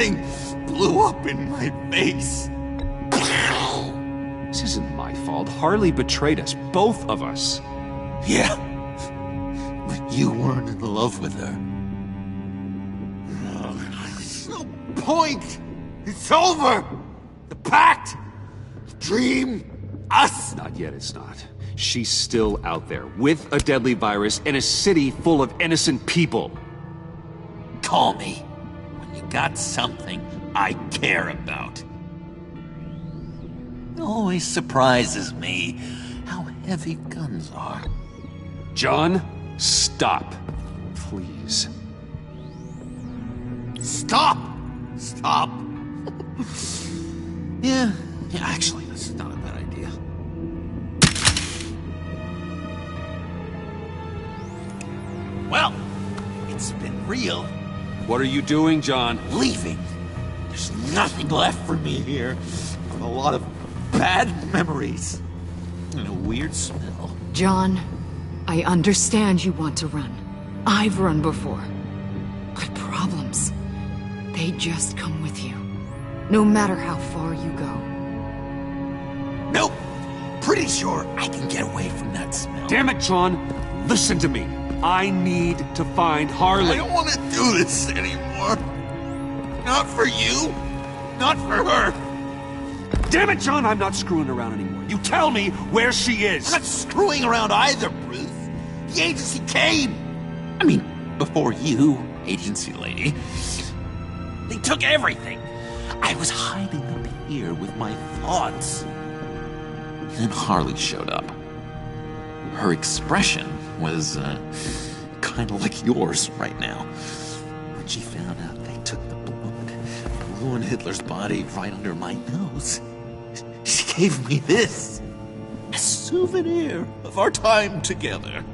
thing blew up in my face. This isn't my fault. Harley betrayed us, both of us. Yeah, but you weren't in love with her. There's no point. It's over. The pact, the dream, us. Not yet, it's not. She's still out there, with a deadly virus in a city full of innocent people. Call me when you got something I care about. It always surprises me how heavy guns are. John, stop. Please. Stop! Stop! Yeah, actually, that's not a bad idea. Well, it's been real. What are you doing, John? Leaving. There's nothing left for me here. A lot of bad memories. And a weird smell. John, I understand you want to run. I've run before. But problems, they just come with you. No matter how far you go. Nope. Pretty sure I can get away from that smell. Damn it, John. Listen to me. I need to find Harley. I don't want to do this anymore. Not for you. Not for her. Damn it, John, I'm not screwing around anymore. You tell me where she is. I'm not screwing around either, Bruce. The agency came. I mean, before you, agency lady. They took everything. I was hiding up here with my thoughts. And then Harley showed up. Her expression was, kind of like yours right now. When she found out they took the blood, ruined Hitler's body right under my nose, she gave me this. A souvenir of our time together.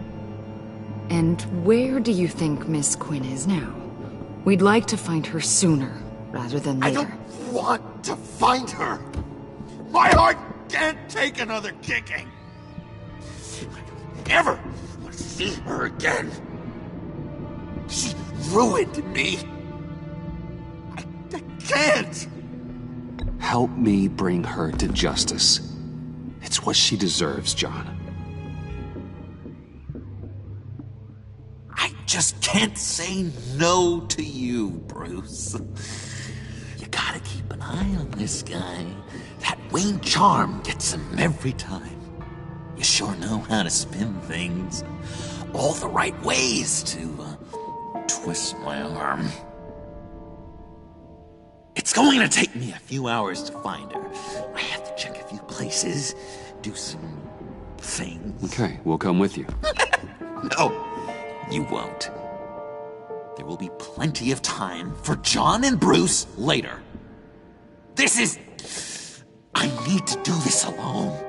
And where do you think Miss Quinn is now? We'd like to find her sooner, rather than later. I don't want to find her. My heart can't take another kicking. I don't ever want to see her again. She ruined me. I can't. Help me bring her to justice. It's what she deserves, John. I just can't say no to you, Bruce. You gotta keep an eye on this guy. That Wayne charm gets him every time. You sure know how to spin things. All the right ways to twist my arm. It's going to take me a few hours to find her. I have to check a few places, do some things. Okay, we'll come with you. No, you won't. There will be plenty of time for John and Bruce later. I need to do this alone.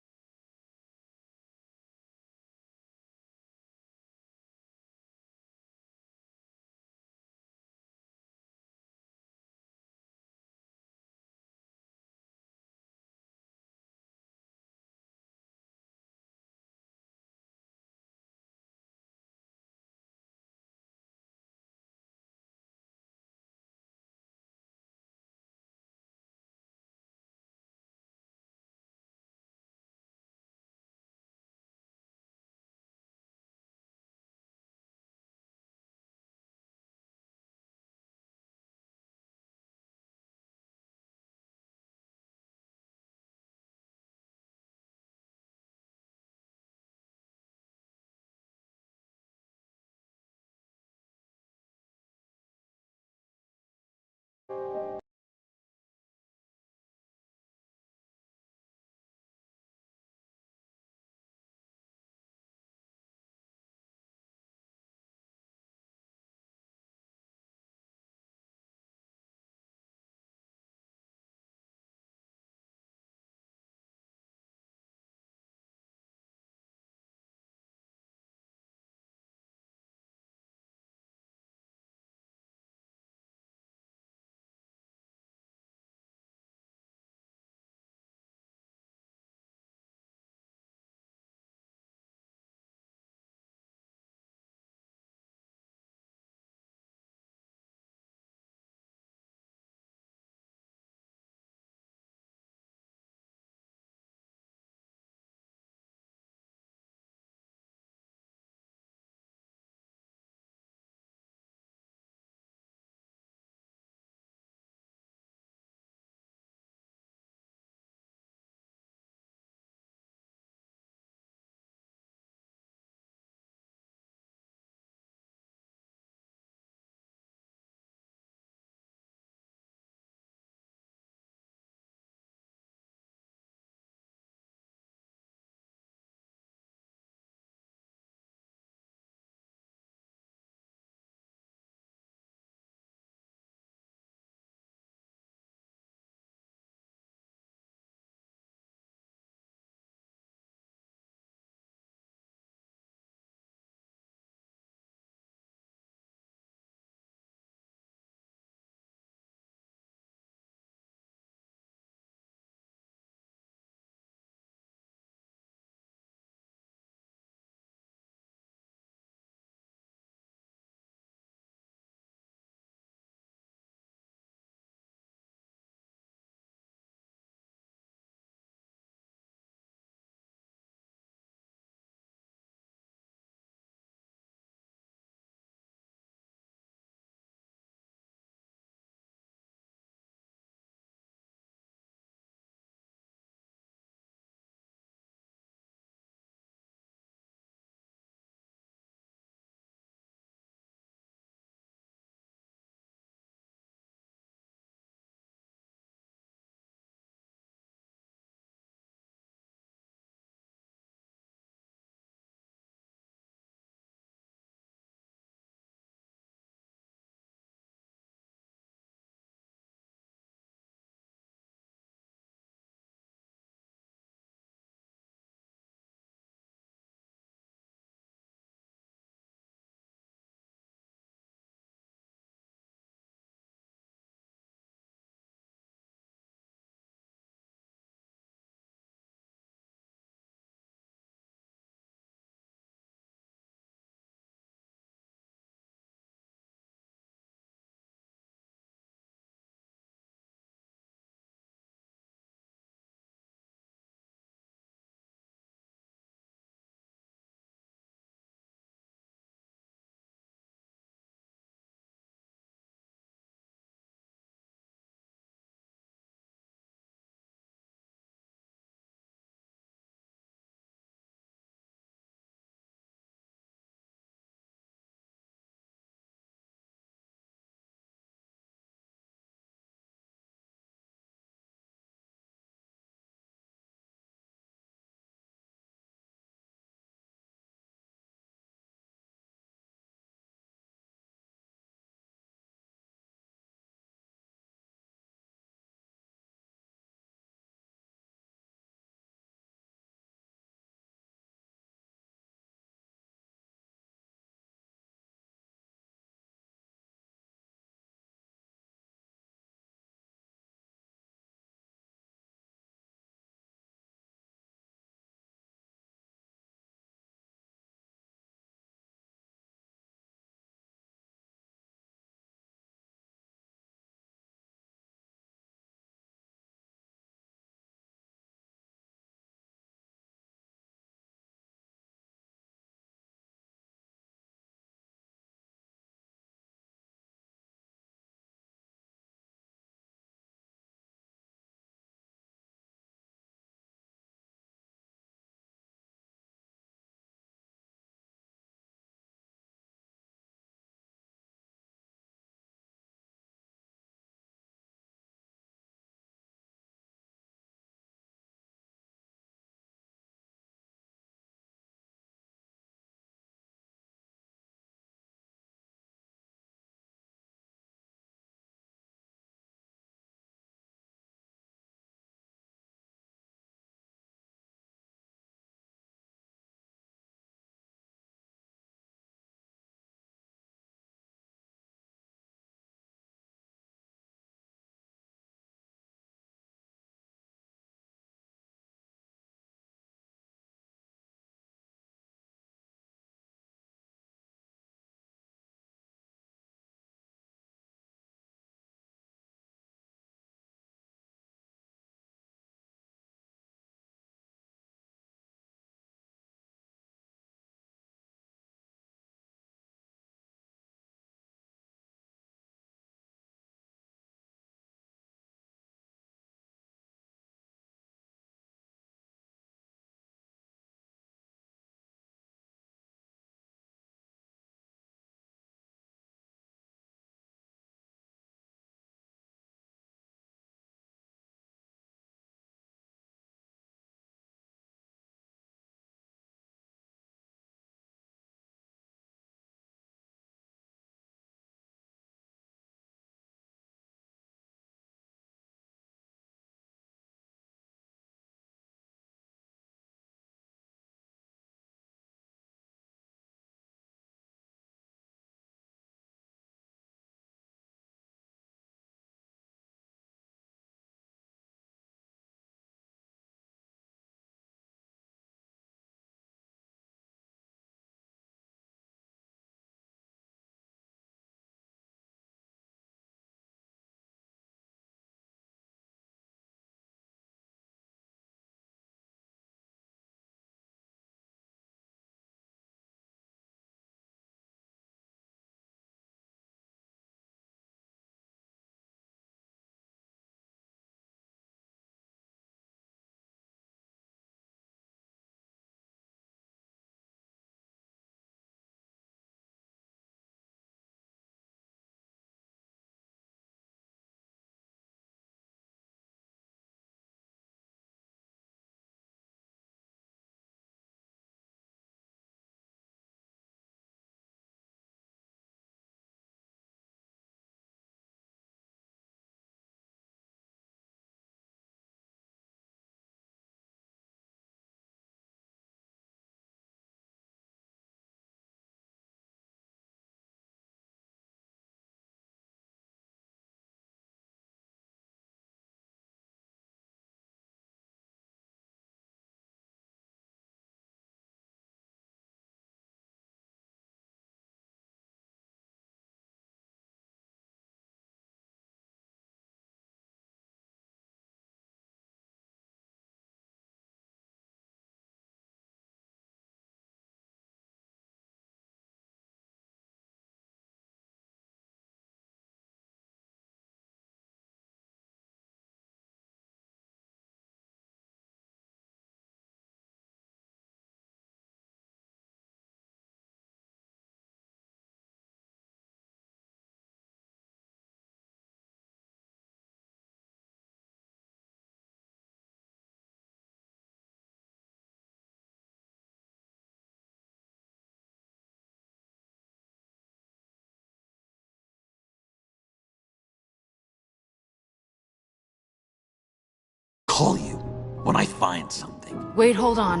call you when I find something. Wait, hold on.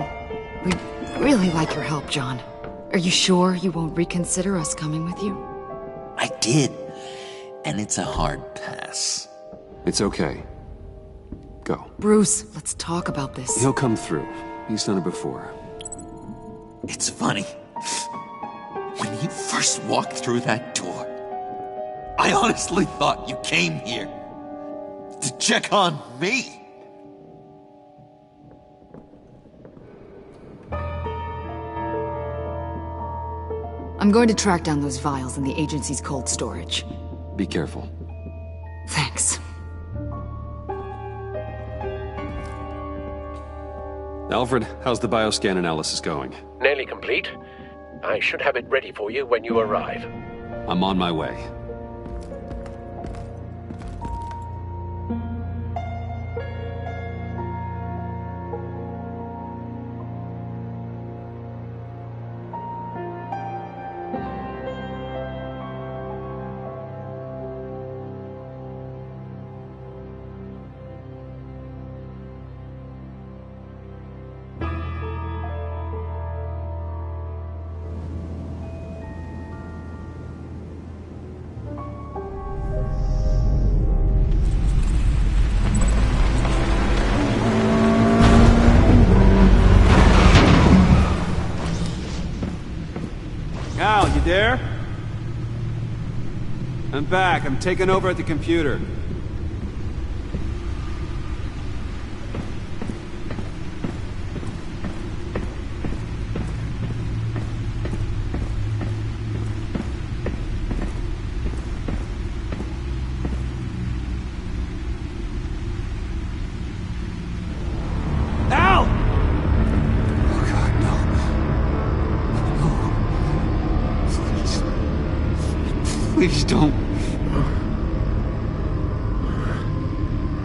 We'd really like your help, John. Are you sure you won't reconsider us coming with you? I did, and it's a hard pass. It's okay. Go. Bruce, let's talk about this. He'll come through. He's done it before. It's funny. When you first walked through that door, I honestly thought you came here to check on me. I'm going to track down those vials in the agency's cold storage. Be careful. Thanks. Alfred, how's the bioscan analysis going? Nearly complete. I should have it ready for you when you arrive. I'm on my way. Al, you there? I'm back. I'm taking over at the computer. Al! Oh God, no. Please don't.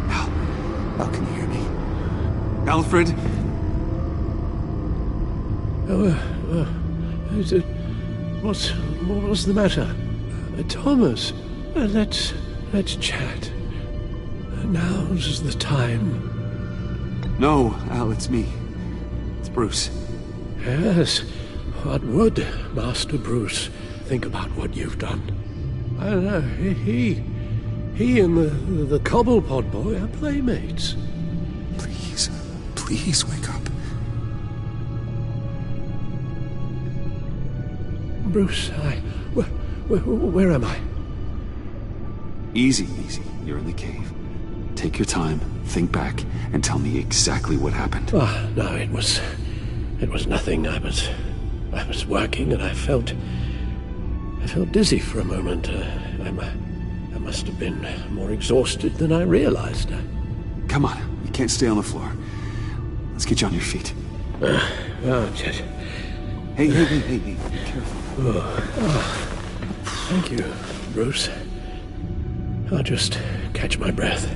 Al, can you hear me? Alfred? What was the matter? Thomas, let's chat. Now's the time. No, Al, it's me. It's Bruce. Yes, what would Master Bruce think about what you've done? I don't know, he and the Cobblepot boy are playmates. Please wake up. Bruce, where am I? Easy. You're in the cave. Take your time, think back, and tell me exactly what happened. Ah, no, it was nothing. I was working and I felt dizzy for a moment. I must have been more exhausted than I realized. Come on, you can't stay on the floor. Let's get you on your feet. Just... Hey, be careful. Thank you, Bruce. I'll just catch my breath.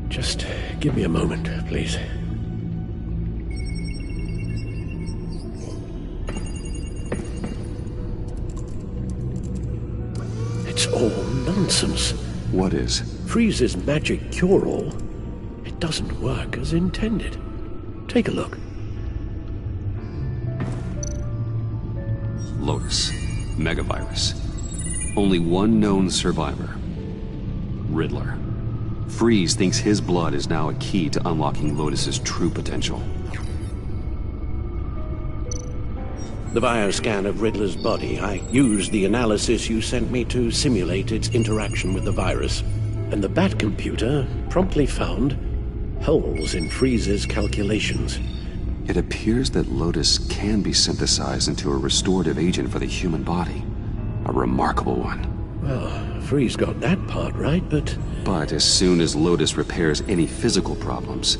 Just give me a moment, please. It's all nonsense. What is? Freeze's magic cure-all. It doesn't work as intended. Take a look. Lotus. Megavirus. Only one known survivor. Riddler. Freeze thinks his blood is now a key to unlocking Lotus's true potential. The bioscan of Riddler's body, I used the analysis you sent me to simulate its interaction with the virus. And the Bat computer promptly found holes in Freeze's calculations. It appears that Lotus can be synthesized into a restorative agent for the human body. A remarkable one. Well, Freeze got that part right, but... But as soon as Lotus repairs any physical problems,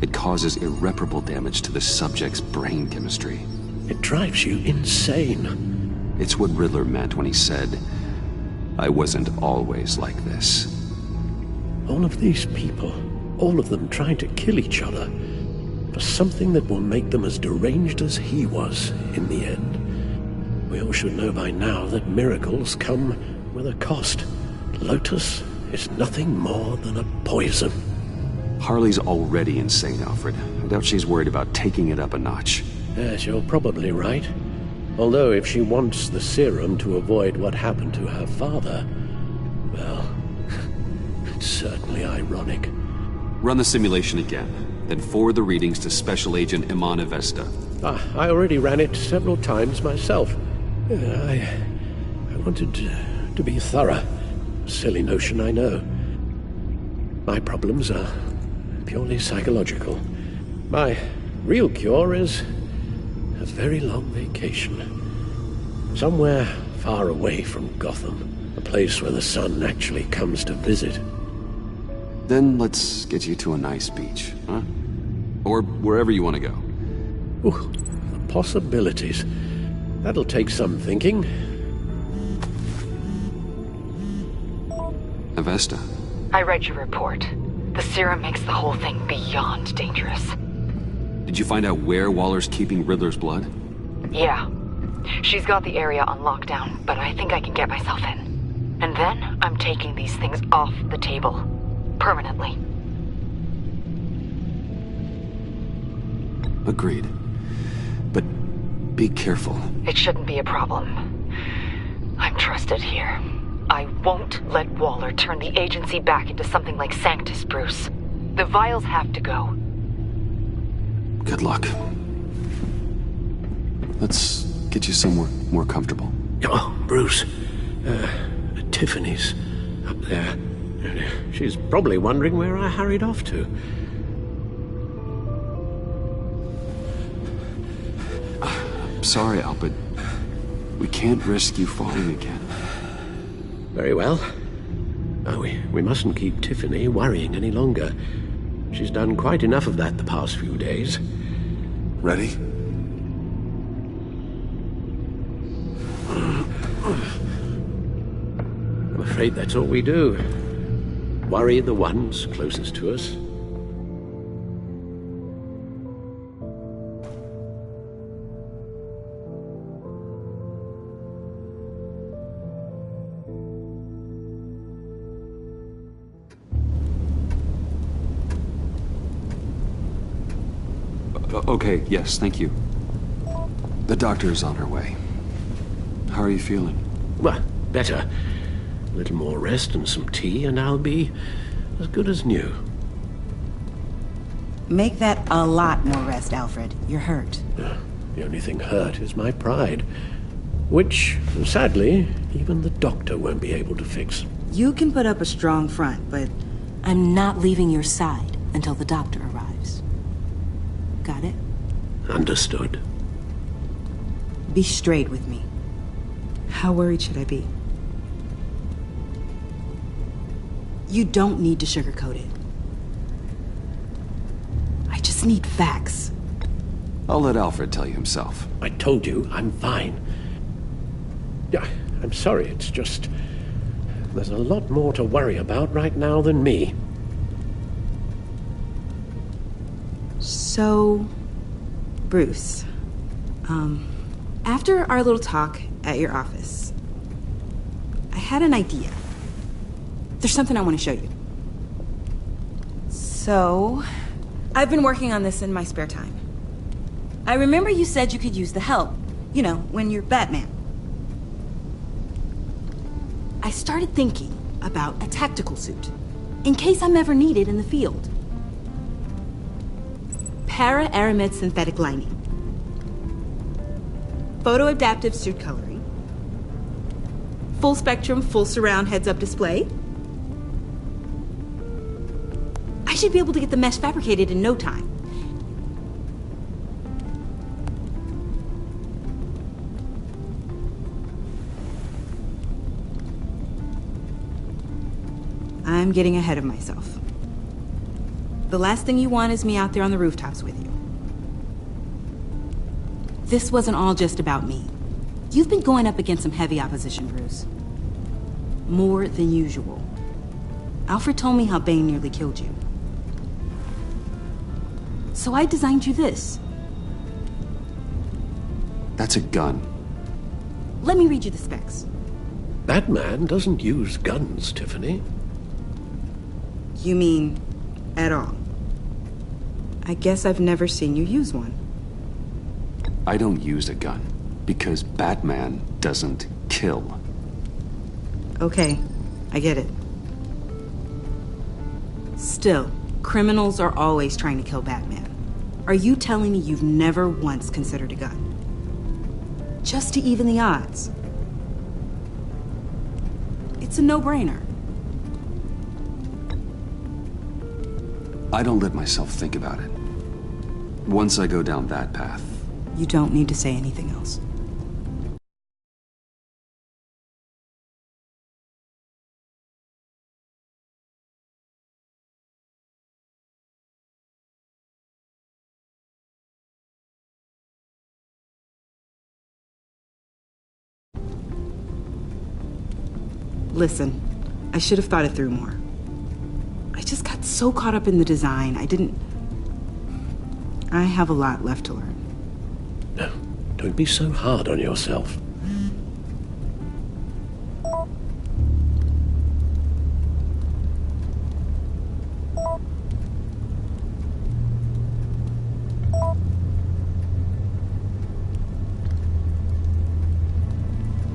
it causes irreparable damage to the subject's brain chemistry. It drives you insane. It's what Riddler meant when he said, "I wasn't always like this." All of these people, all of them trying to kill each other, for something that will make them as deranged as he was in the end. We all should know by now that miracles come with a cost. Lotus is nothing more than a poison. Harley's already insane, Alfred. I doubt she's worried about taking it up a notch. Yes, you're probably right. Although if she wants the serum to avoid what happened to her father, well, it's certainly ironic. Run the simulation again, then forward the readings to Special Agent Iman Avesta. I already ran it several times myself. I wanted to be thorough. Silly notion, I know. My problems are purely psychological. My real cure is a very long vacation. Somewhere far away from Gotham. A place where the sun actually comes to visit. Then let's get you to a nice beach, huh? Or wherever you want to go. Ooh, the possibilities. That'll take some thinking. Avesta. I read your report. The serum makes the whole thing beyond dangerous. Did you find out where Waller's keeping Riddler's blood? Yeah. She's got the area on lockdown, but I think I can get myself in. And then I'm taking these things off the table. Permanently. Agreed. But be careful. It shouldn't be a problem. I'm trusted here. I won't let Waller turn the agency back into something like Sanctus, Bruce. The vials have to go. Good luck. Let's get you somewhere more comfortable. Oh, Bruce. Tiffany's up there. She's probably wondering where I hurried off to. I'm sorry, Al, but we can't risk you falling again. Very well. Oh, we mustn't keep Tiffany worrying any longer. She's done quite enough of that the past few days. Ready? I'm afraid that's all we do. Worry the ones closest to us. Okay, yes, thank you. The doctor is on her way. How are you feeling? Well, better. A little more rest and some tea, and I'll be as good as new. Make that a lot more rest, Alfred. You're hurt. The only thing hurt is my pride, which, sadly, even the doctor won't be able to fix. You can put up a strong front, but I'm not leaving your side until the doctor arrives. Got it? Understood. Be straight with me. How worried should I be? You don't need to sugarcoat it. I just need facts. I'll let Alfred tell you himself. I told you, I'm fine. Yeah, I'm sorry, it's just... there's a lot more to worry about right now than me. So, Bruce, after our little talk at your office, I had an idea. There's something I want to show you. So, I've been working on this in my spare time. I remember you said you could use the help, you know, when you're Batman. I started thinking about a tactical suit, in case I'm ever needed in the field. Para-aramid synthetic lining. Photo-adaptive suit coloring. Full spectrum, full surround heads-up display. I should be able to get the mesh fabricated in no time. I'm getting ahead of myself. The last thing you want is me out there on the rooftops with you. This wasn't all just about me. You've been going up against some heavy opposition, Bruce. More than usual. Alfred told me how Bane nearly killed you. So I designed you this. That's a gun. Let me read you the specs. Batman doesn't use guns, Tiffany. You mean, at all? I guess I've never seen you use one. I don't use a gun because Batman doesn't kill. Okay, I get it. Still, criminals are always trying to kill Batman. Are you telling me you've never once considered a gun? Just to even the odds. It's a no-brainer. I don't let myself think about it. Once I go down that path... You don't need to say anything else. Listen, I should have thought it through more. I just got so caught up in the design, I have a lot left to learn. No, don't be so hard on yourself.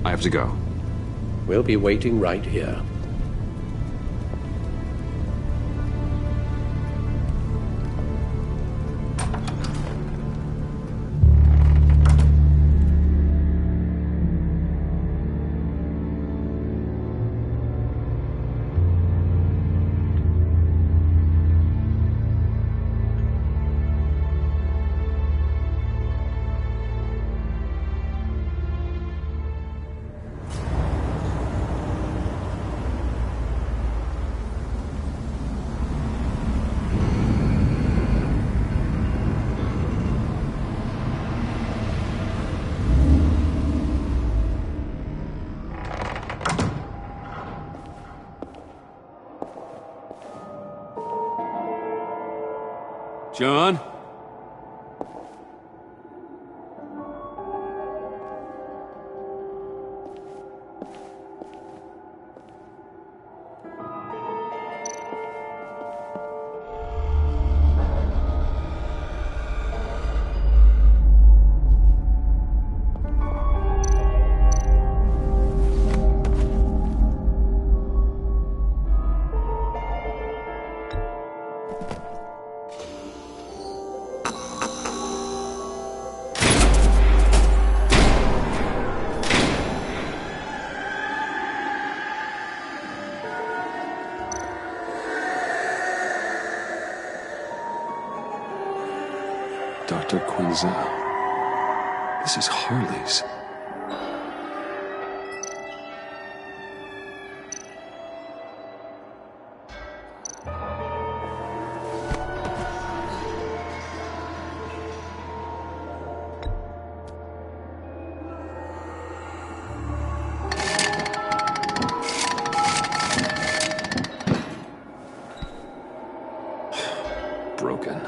I have to go. We'll be waiting right here. John? Dr. Quinzel. This is Harley's. Broken.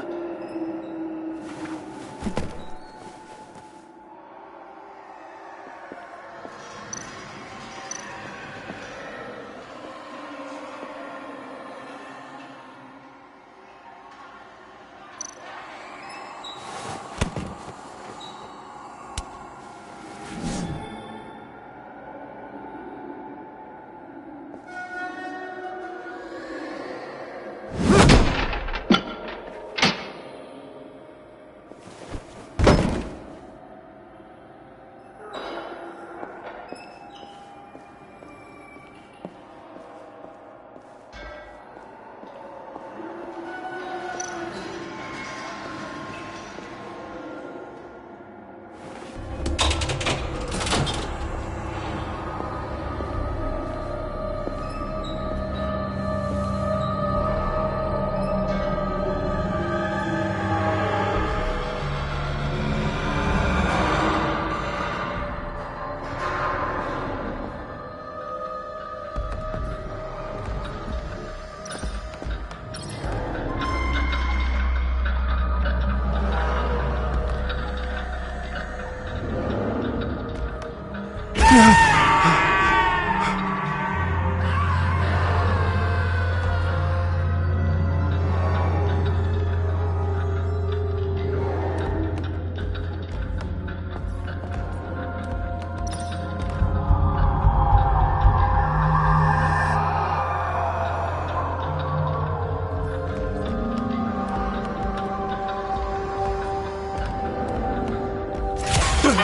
Oh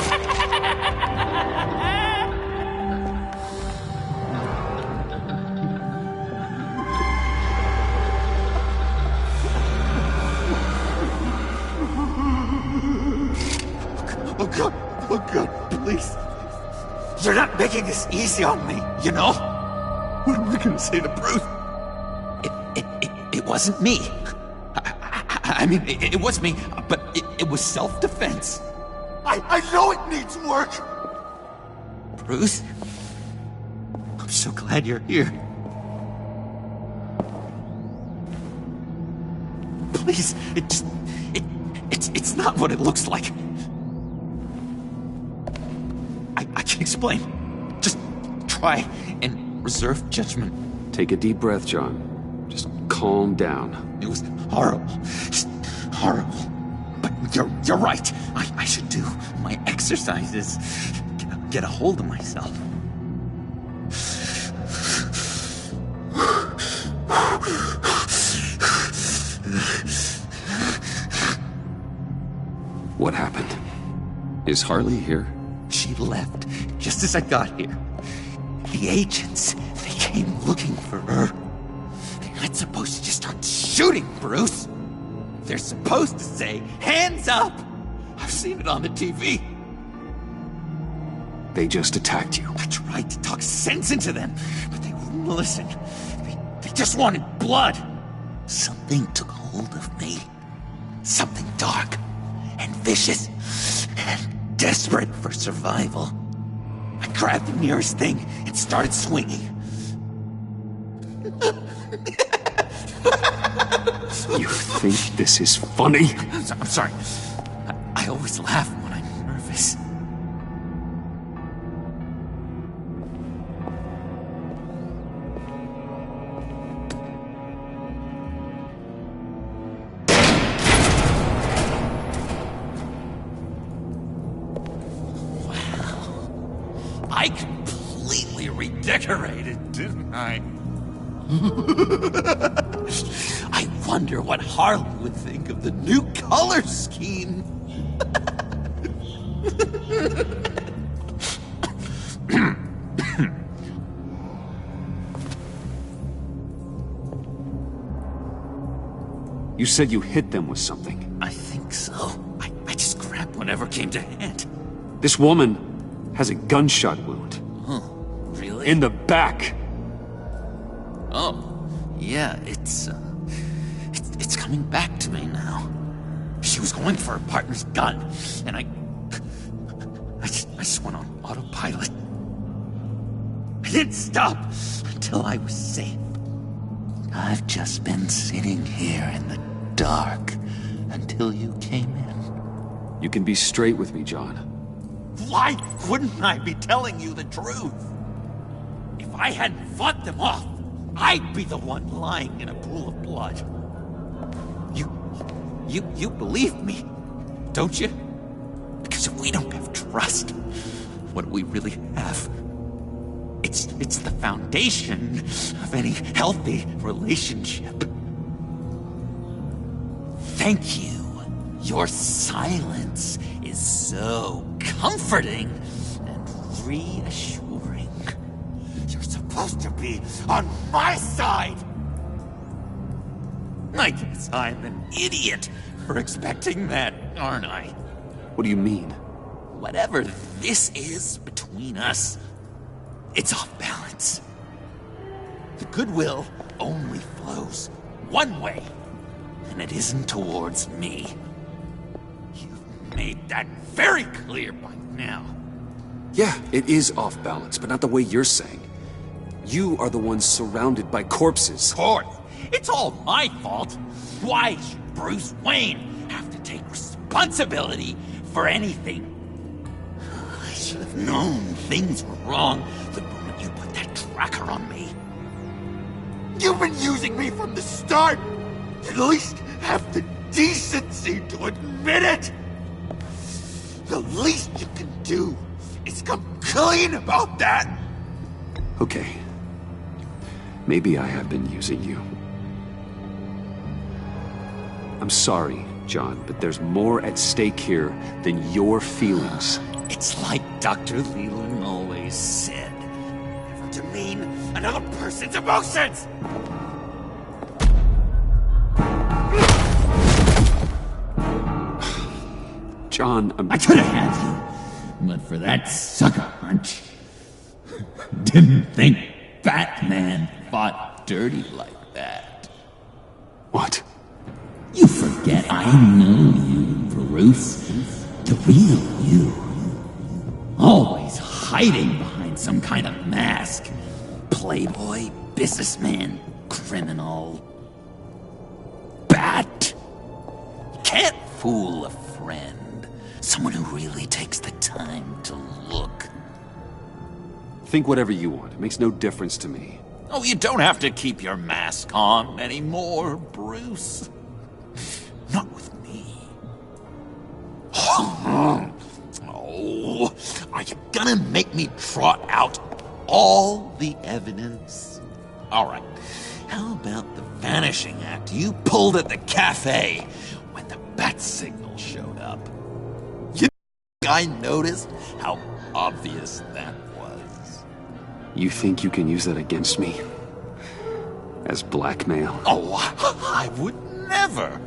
God, oh God, please. You're not making this easy on me, you know? What am I gonna say to Bruce? It wasn't me. I mean, it was me, but it was self-defense. I know it needs work. Bruce, I'm so glad you're here. Please, it's not what it looks like. I can explain. Just try and reserve judgment. Take a deep breath, John. Just calm down. It was horrible. Just horrible. But you're right. I should do my exercises. Get a hold of myself. What happened? Is Harley here? She left just as I got here. The agents, they came looking for her. They're not supposed to just start shooting, Bruce. They're supposed to say, hands up! I've seen it on the TV. They just attacked you. I tried to talk sense into them, but they wouldn't listen. They just wanted blood. Something took hold of me. Something dark and vicious and desperate for survival. I grabbed the nearest thing and started swinging. You think this is funny? I'm sorry. I always laugh when I'm nervous. Wow. I completely redecorated, didn't I? I wonder what Harley would think of the new color scheme. You said you hit them with something. I think so. I just grabbed whatever came to hand. This woman has a gunshot wound. Oh, really? In the back. Oh, yeah, it's coming back to me now. She was going for her partner's gun, and I just went on autopilot. I didn't stop until I was safe. I've just been sitting here in the dark until you came in. You can be straight with me, John. Why wouldn't I be telling you the truth? If I hadn't fought them off, I'd be the one lying in a pool of blood. You believe me, don't you? Because if we don't have trust, what do we really have? It's the foundation of any healthy relationship. Thank you. Your silence is so comforting and reassuring. You're supposed to be on my side. I guess I'm an idiot for expecting that, aren't I? What do you mean? Whatever this is between us, it's off balance. The goodwill only flows one way, and it isn't towards me. You've made that very clear by now. Yeah, it is off balance, but not the way you're saying. You are the one surrounded by corpses. Course, it's all my fault. Why should Bruce Wayne have to take responsibility for anything? I should have known things were wrong the moment you put that tracker on me. You've been using me from the start. At least have the decency to admit it. The least you can do is come clean about that. Okay. Maybe I have been using you. I'm sorry, John, but there's more at stake here than your feelings. It's like Dr. Leland always said. Never demean another person's emotions! John, I could have had you, but for that sucker punch. Didn't think Batman fought dirty like that. what? You forget I know you, Bruce. The real you. Always hiding behind some kind of mask. Playboy, businessman, criminal. Bat. Can't fool a friend. Someone who really takes the time to look. Think whatever you want. It makes no difference to me. Oh, you don't have to keep your mask on anymore, Bruce. Not with me. Oh, are you gonna make me trot out all the evidence? All right. How about the vanishing act you pulled at the cafe when the bat signal showed up? You think I noticed how obvious that was? You think you can use that against me? As blackmail? Oh, I would never.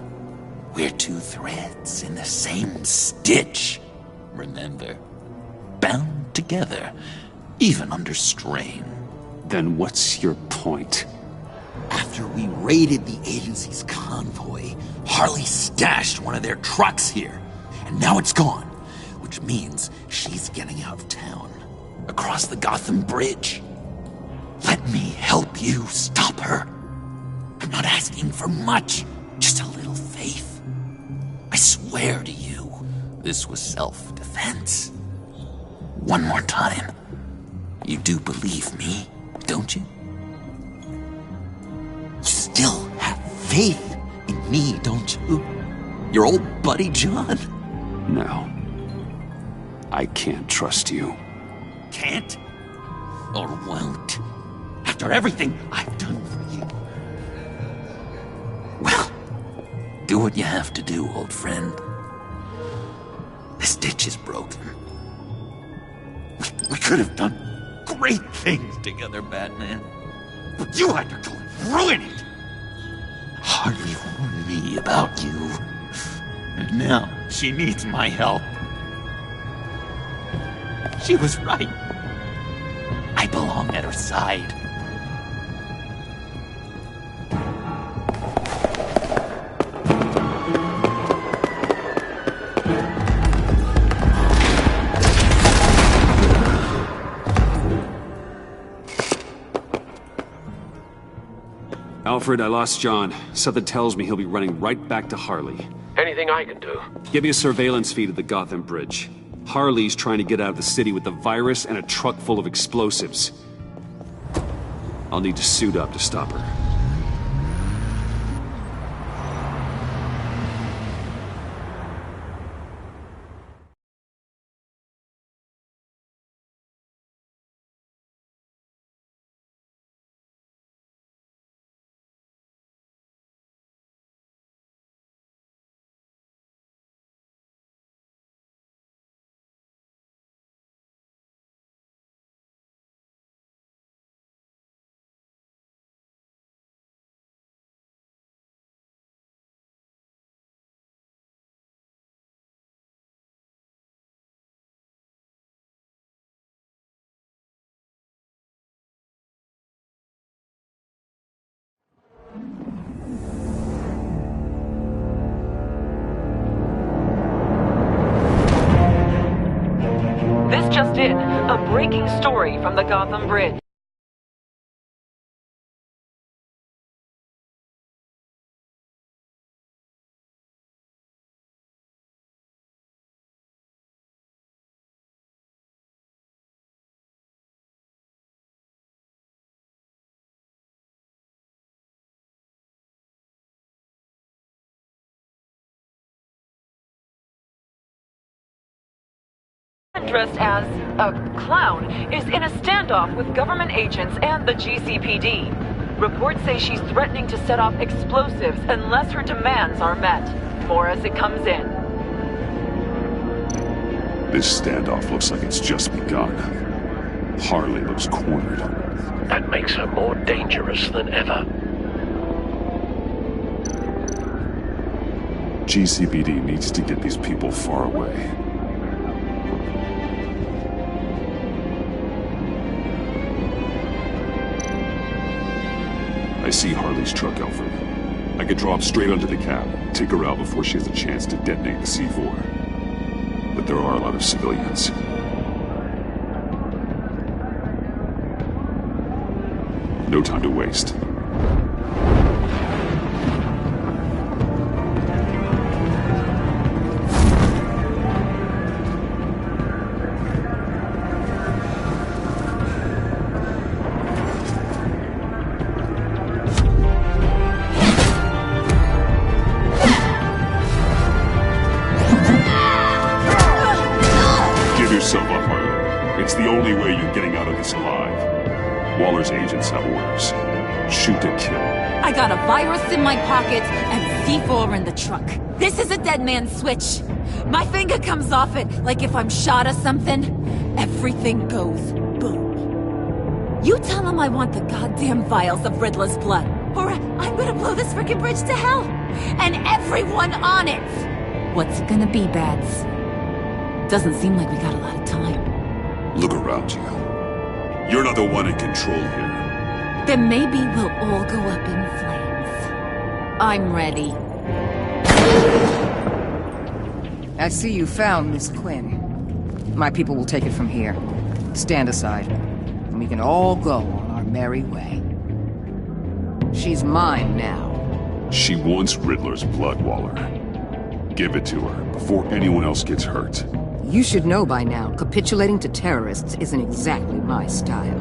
We're two threads in the same stitch. Remember? Bound together, even under strain. Then what's your point? After we raided the agency's convoy, Harley stashed one of their trucks here. And now it's gone, which means she's getting out of town. Across the Gotham Bridge. Let me help you stop her. I'm not asking for much, just a little faith. I swear to you, this was self-defense. One more time. You do believe me, don't you? You still have faith in me, don't you? Your old buddy John? No. I can't trust you. Can't? Or won't? After everything I've done for you. Well, do what you have to do, old friend. This ditch is broken. We could have done great things together, Batman. But you had to go and ruin it. Hardly warned me about you. And now she needs my help. She was right. I belong at her side. Alfred, I lost John. Something tells me he'll be running right back to Harley. Anything I can do? Give me a surveillance feed at the Gotham Bridge. Harley's trying to get out of the city with the virus and a truck full of explosives. I'll need to suit up to stop her. This just in, a breaking story from the Gotham Bridge. Dressed as a clown is in a standoff with government agents and the GCPD. Reports say she's threatening to set off explosives unless her demands are met. More as it comes in. This standoff looks like it's just begun. Harley looks cornered. That makes her more dangerous than ever. GCPD needs to get these people far away. I see Harley's truck, Alfred. I could drop straight onto the cab, take her out before she has a chance to detonate the C4. But there are a lot of civilians. No time to waste. It's the only way you're getting out of this alive. Waller's agents have orders. Shoot to kill. I got a virus in my pocket and C4 in the truck. This is a dead man's switch. My finger comes off it like if I'm shot or something. Everything goes boom. You tell him I want the goddamn vials of Riddler's blood, or I'm gonna blow this frickin' bridge to hell. And everyone on it! What's it gonna be, Bats? Doesn't seem like we got a lot of time. Look around you. You're not the one in control here. Then maybe we'll all go up in flames. I'm ready. I see you found Miss Quinn. My people will take it from here. Stand aside, and we can all go on our merry way. She's mine now. She wants Riddler's blood, Waller. Give it to her before anyone else gets hurt. You should know by now, capitulating to terrorists isn't exactly my style.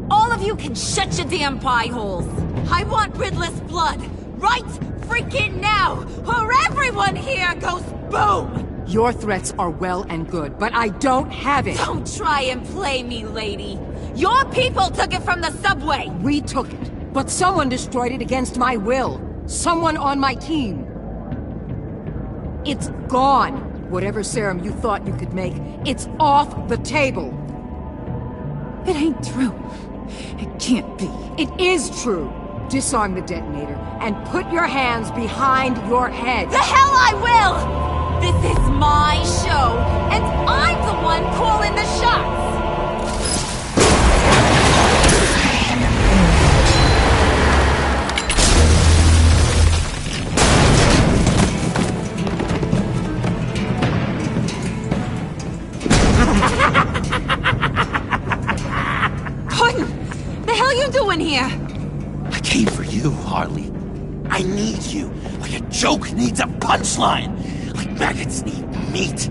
All of you can shut your damn pie holes. I want Riddler's blood, right freaking now, or everyone here goes boom! Your threats are well and good, but I don't have it! Don't try and play me, lady. Your people took it from the subway! We took it, but someone destroyed it against my will. Someone on my team. It's gone. Whatever serum you thought you could make, it's off the table. It ain't true. It can't be. It is true. Disarm the detonator and put your hands behind your head. The hell I will! This is my show, and I'm the one calling the shots! Doing here? I came for you, Harley. I need you, like a joke needs a punchline, like maggots need meat.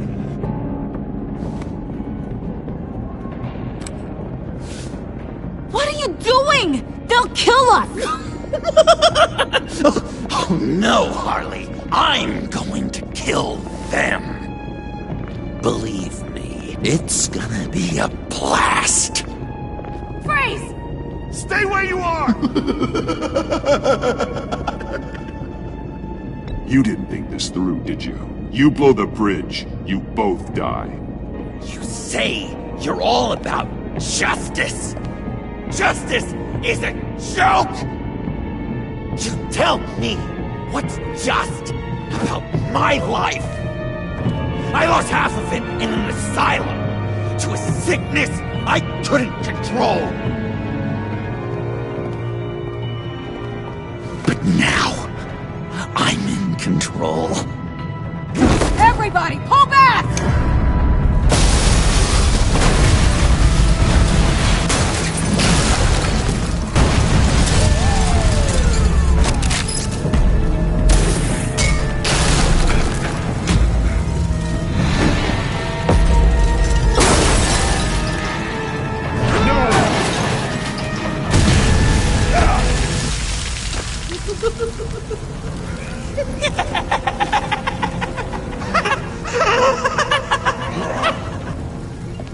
What are you doing? They'll kill us! Oh no, Harley. I'm going to kill them. Believe me, it's gonna be a blast. Freeze! Stay where you are! You didn't think this through, did you? You blow the bridge, you both die. You say you're all about justice. Justice is a joke! You tell me what's just about my life. I lost half of it in an asylum to a sickness I couldn't control. But now, I'm in control. Everybody, pull back!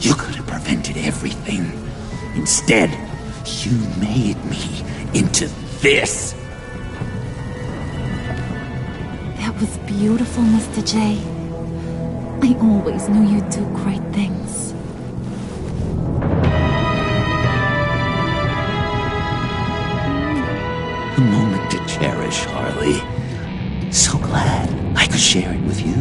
You could have prevented everything. Instead, you made me into this. That was beautiful, Mr. J. I always knew you'd do great things. A moment to cherish, Harley. So glad I could share it with you.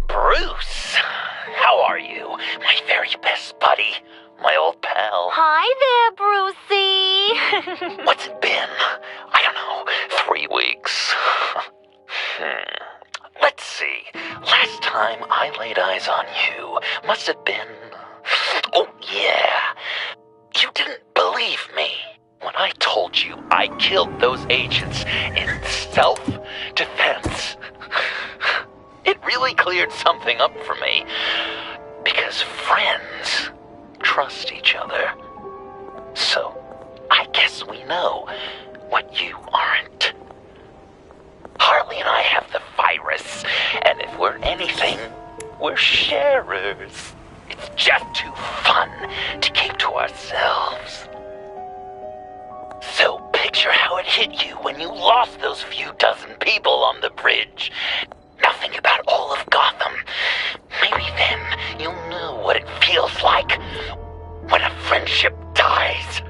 Bruce, how are you? My very best buddy, my old pal. Hi there, Brucey. What's it been? I don't know, 3 weeks. Let's see. Last time I laid eyes on you must have been... Oh, yeah. You didn't believe me when I told you I killed those agents in self-defense. It really cleared something up for me, because friends trust each other. So, I guess we know what you aren't. Harley and I have the virus, and if we're anything, we're sharers. It's just too fun to keep to ourselves. So picture how it hit you when you lost those few dozen people on the bridge. Nothing about all of Gotham. Maybe then you'll know what it feels like when a friendship dies.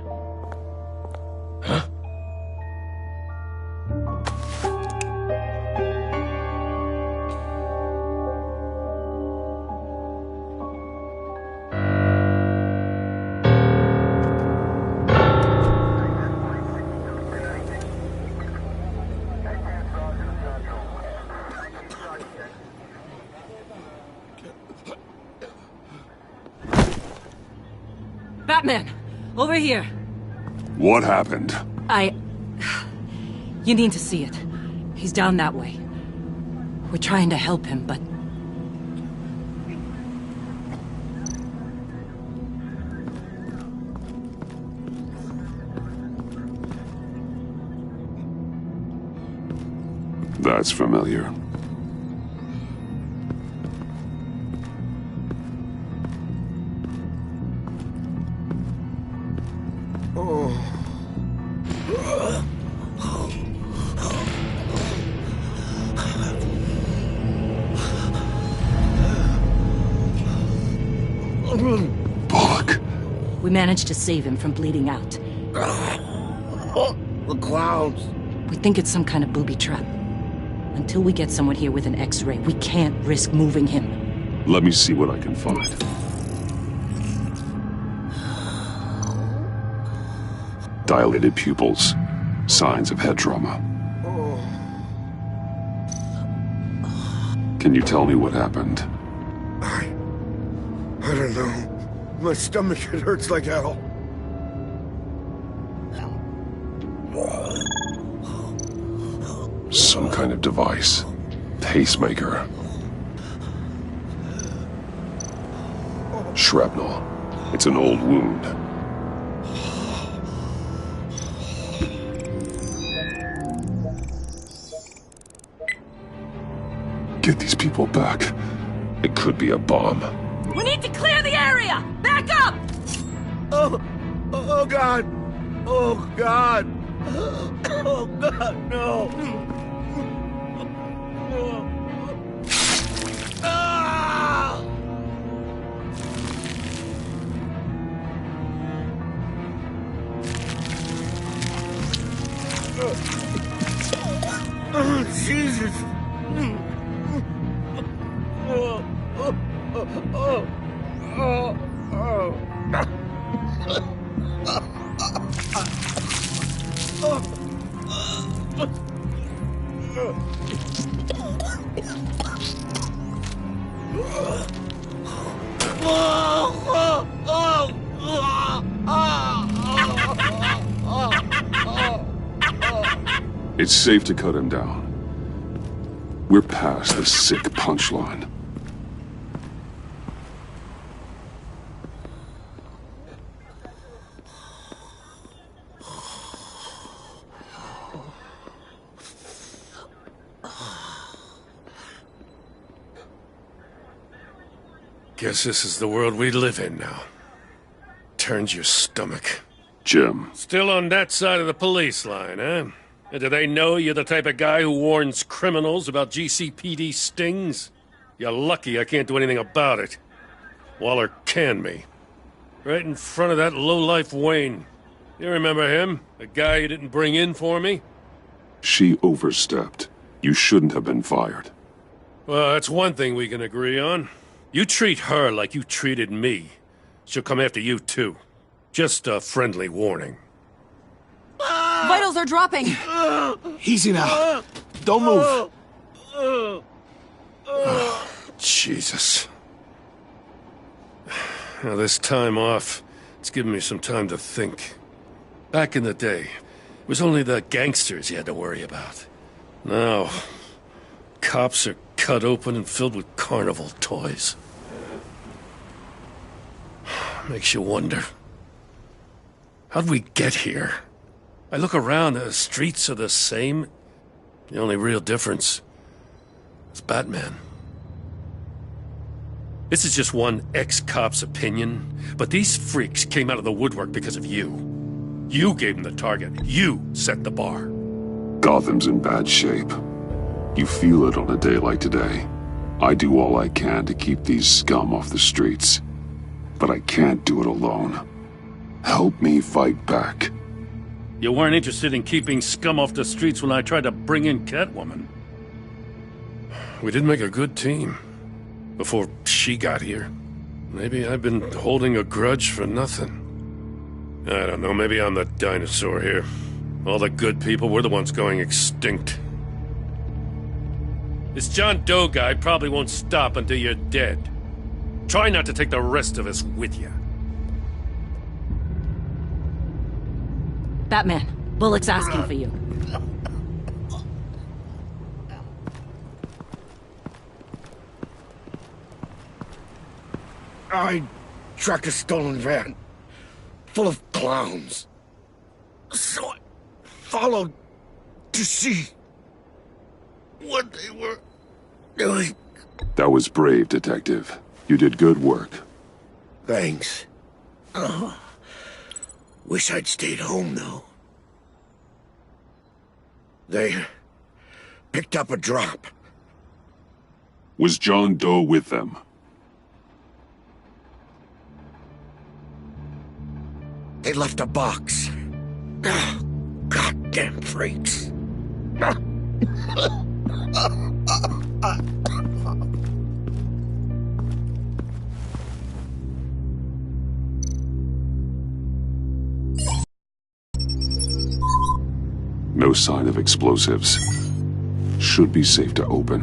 Huh? Batman! Over here! What happened? You need to see it. He's down that way. We're trying to help him, but... That's familiar. Bullock. We managed to save him from bleeding out. The clowns. We think it's some kind of booby trap. Until we get someone here with an X-ray, we can't risk moving him. Let me see what I can find. Dilated pupils. Signs of head trauma. Can you tell me what happened? I don't know. My stomach, it hurts like hell. Some kind of device. Pacemaker. Shrapnel. It's an old wound. Get these people back. It could be a bomb. We need to clear the area! Back up! Oh God! Oh God! Oh God, no! Ah! Oh, Jesus! It's safe to cut him down. We're past the sick punchline. Guess this is the world we live in now. Turns your stomach. Jim. Still on that side of the police line, eh? And do they know you're the type of guy who warns criminals about GCPD stings? You're lucky I can't do anything about it. Waller canned me. Right in front of that lowlife Wayne. You remember him? The guy you didn't bring in for me? She overstepped. You shouldn't have been fired. Well, that's one thing we can agree on. You treat her like you treated me. She'll come after you, too. Just a friendly warning. Vitals are dropping! Easy now. Don't move. Oh, Jesus. Now, this time off, it's given me some time to think. Back in the day, it was only the gangsters you had to worry about. Now, cops are cut open and filled with carnival toys. Makes you wonder. How'd we get here? I look around, the streets are the same. The only real difference is Batman. This is just one ex-cop's opinion, but these freaks came out of the woodwork because of you. You gave them the target. You set the bar. Gotham's in bad shape. You feel it on a day like today. I do all I can to keep these scum off the streets. But I can't do it alone. Help me fight back. You weren't interested in keeping scum off the streets when I tried to bring in Catwoman. We did make a good team. Before she got here. Maybe I've been holding a grudge for nothing. I don't know, maybe I'm the dinosaur here. All the good people, we're the ones going extinct. This John Doe guy probably won't stop until you're dead. Try not to take the rest of us with you. Batman, Bullock's asking for you. I tracked a stolen van full of clowns. So I followed to see what they were doing. That was brave, Detective. You did good work. Thanks. Wish I'd stayed home, though. They picked up a drop. Was John Doe with them? They left a box. Oh, God Damn freaks. No sign of explosives. Should be safe to open.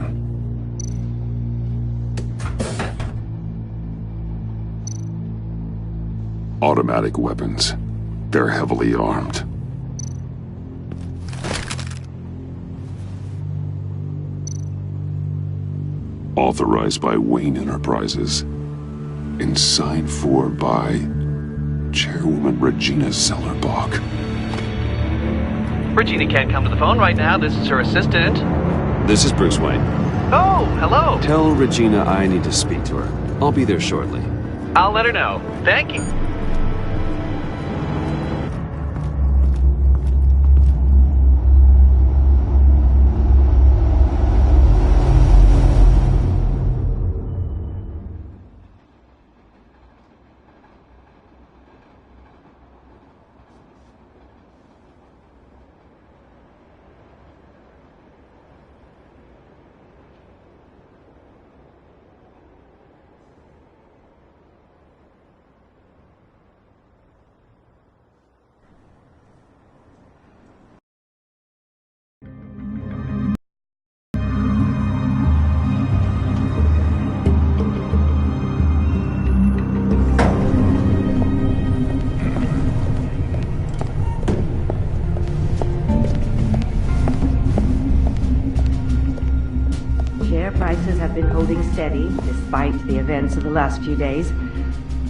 Automatic weapons. They're heavily armed. Authorized by Wayne Enterprises. And signed for by Chairwoman Regina Zellerbach. Regina can't come to the phone right now. This is her assistant. This is Bruce Wayne. Oh, hello. Tell Regina I need to speak to her. I'll be there shortly. I'll let her know. Thank you. Prices have been holding steady despite the events of the last few days.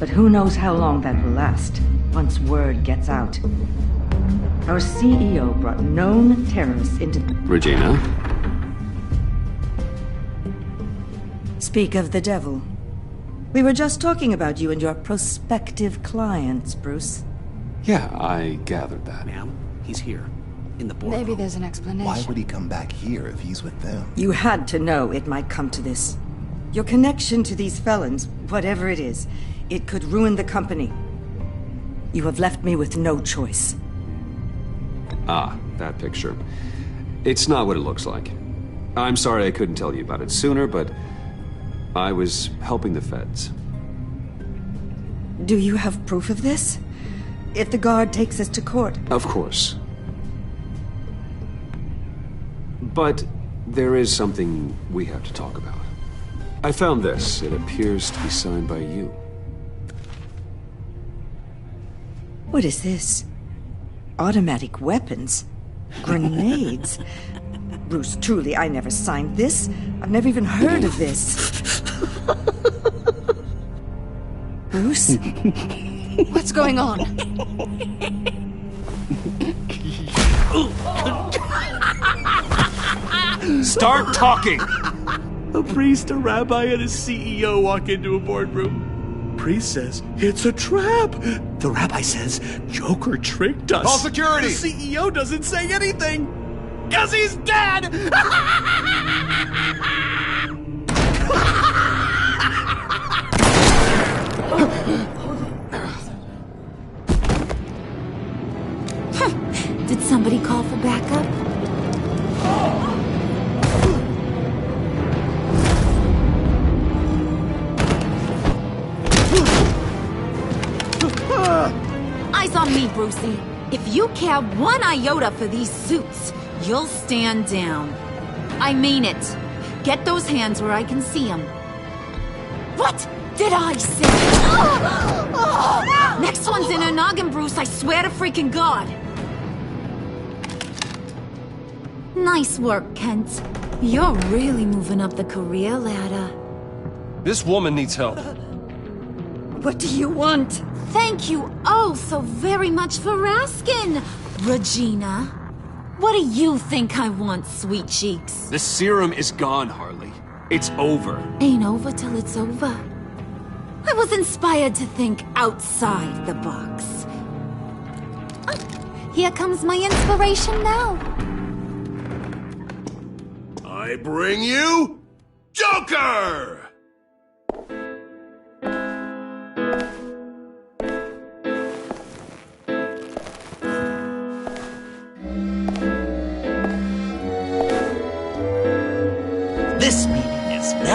But who knows how long that will last once word gets out. Our CEO brought known terrorists into... Regina? Speak of the devil. We were just talking about you and your prospective clients, Bruce. Yeah, I gathered that. Ma'am, he's here. In the boardroom. Maybe there's an explanation. Why would he come back here if he's with them? You had to know it might come to this. Your connection to these felons, whatever it is, it could ruin the company. You have left me with no choice. Ah, that picture. It's not what it looks like. I'm sorry I couldn't tell you about it sooner, but I was helping the feds. Do you have proof of this? If the guard takes us to court? Of course. But there is something we have to talk about. I found this. It appears to be signed by you. What is this? Automatic weapons? Grenades? Bruce, truly, I never signed this. I've never even heard of this. Bruce? What's going on? Start talking! A priest, a rabbi, and a CEO walk into a boardroom. Priest says, it's a trap. The rabbi says, Joker tricked us. Call security! The CEO doesn't say anything, because he's dead! Did somebody call for backup? Eyes on me, Brucey. If you care one iota for these suits, you'll stand down. I mean it. Get those hands where I can see them. What did I say? Next one's in her noggin, Bruce, I swear to freaking God. Nice work, Kent. You're really moving up the career ladder. This woman needs help. What do you want? Thank you oh so very much for asking, Regina. What do you think I want, sweet cheeks? The serum is gone, Harley. It's over. Ain't over till it's over. I was inspired to think outside the box. Oh, here comes my inspiration now. I bring you Joker!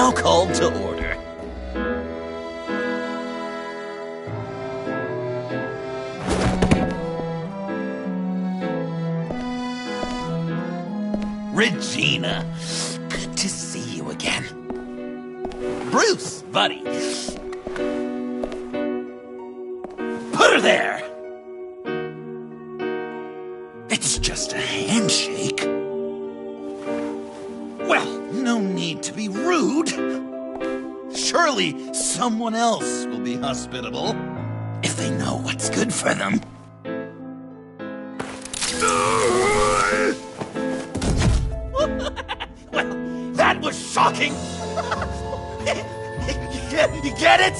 now called to order. Regina, good to see you again. Bruce, buddy. Put her there! It's just a handshake. Well, no need to be rude. Surely someone else will be hospitable if they know what's good for them. Well, that was shocking. You get it?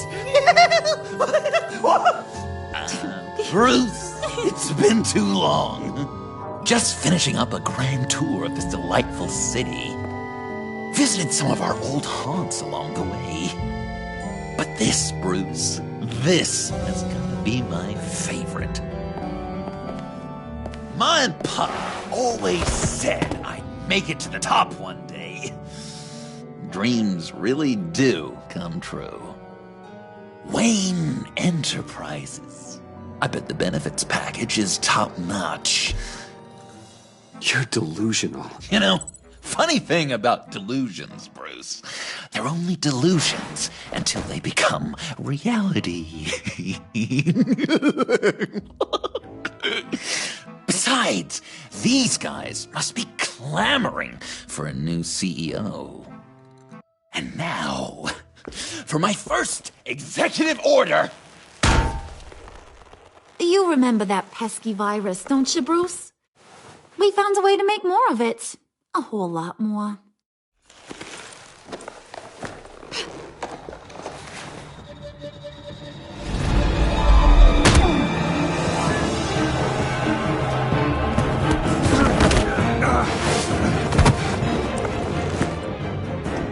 Bruce, it's been too long. Just finishing up a grand tour of this delightful city. Visited some of our old haunts along the way. But this, Bruce, this has got to be my favorite. Ma and Pa always said I'd make it to the top one day. Dreams really do come true. Wayne Enterprises. I bet the benefits package is top-notch. You're delusional. You know, funny thing about delusions, Bruce. They're only delusions until they become reality. Besides, these guys must be clamoring for a new CEO. And now, for my first executive order. You remember that pesky virus, don't you, Bruce? We found a way to make more of it. A whole lot more.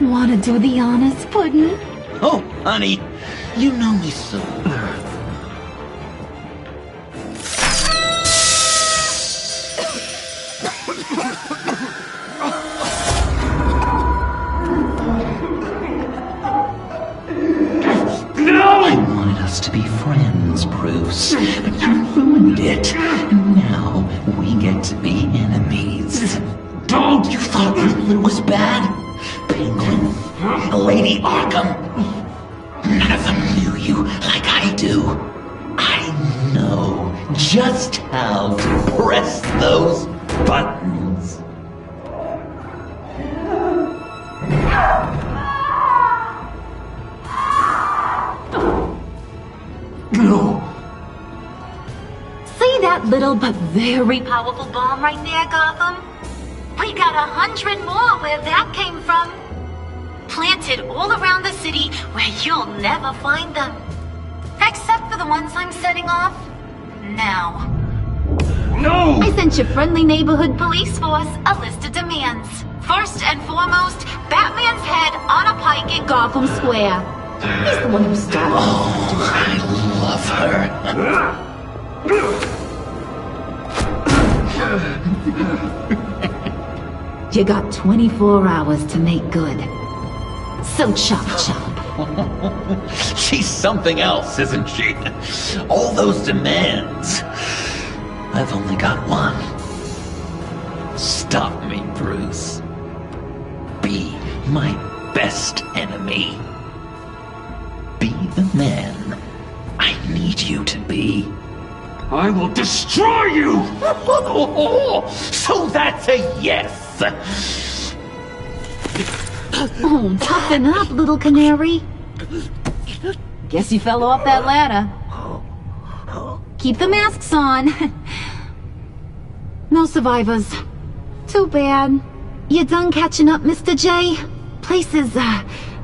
Want to do the honors, Puddin'? Oh, honey, you know me so well. I wanted us to be friends, Bruce, but you ruined it. And now we get to be enemies. Don't! You thought Riddler was bad? Penguin, Lady Arkham. None of them knew you like I do. I know just how to press those buttons. No. See that little but very powerful bomb right there, Gotham? We got 100 more where that came from. Planted all around the city where you'll never find them. Except for the ones I'm setting off now. No! I sent your friendly neighborhood police force a list of demands. First and foremost, Batman's head on a pike in Gotham Square. He's the one who started. Oh, I love her. You got 24 hours to make good. So chop chop. She's something else, isn't she? All those demands. I've only got one. Stop me, Bruce. Be my best enemy. Be the man I need you to be. I will destroy you! So that's a yes! Oh, toughen up, little canary. Guess you fell off that ladder. Keep the masks on. No survivors. Too bad. You done catching up, Mr. J? Place is,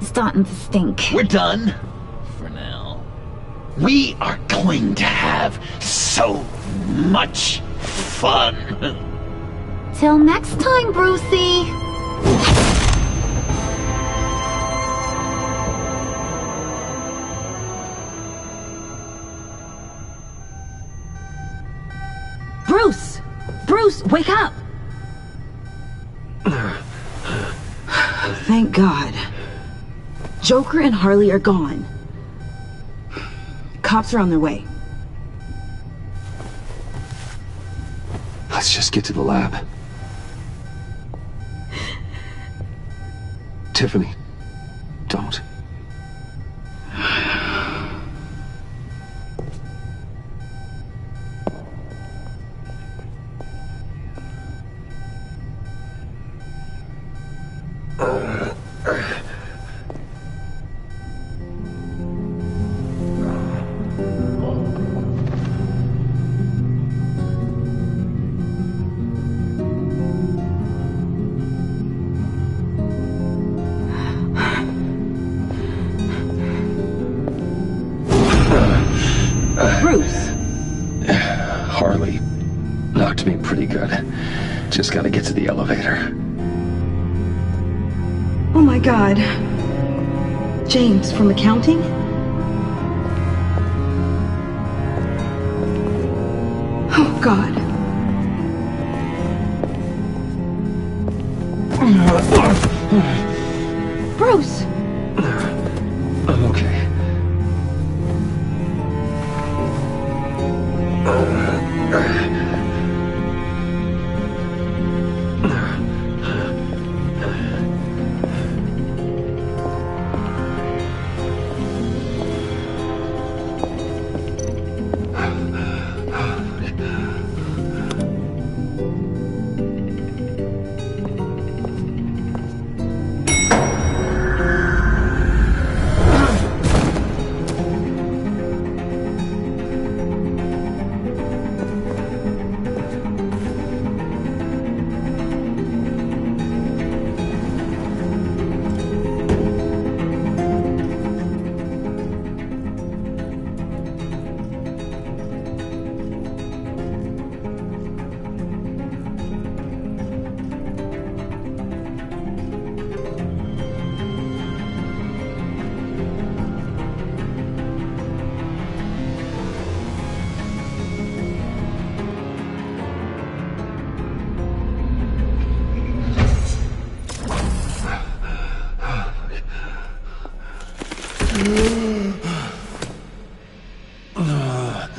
starting to stink. We're done. For now. We are going to have so much fun. Till next time, Brucey. Bruce! Bruce, wake up! Thank God. Joker and Harley are gone. Cops are on their way. Let's just get to the lab. Tiffany, don't. Bruce! Harley knocked me pretty good. Just gotta get to the elevator. Oh my God. James, from accounting? Oh God. Bruce! I'm okay.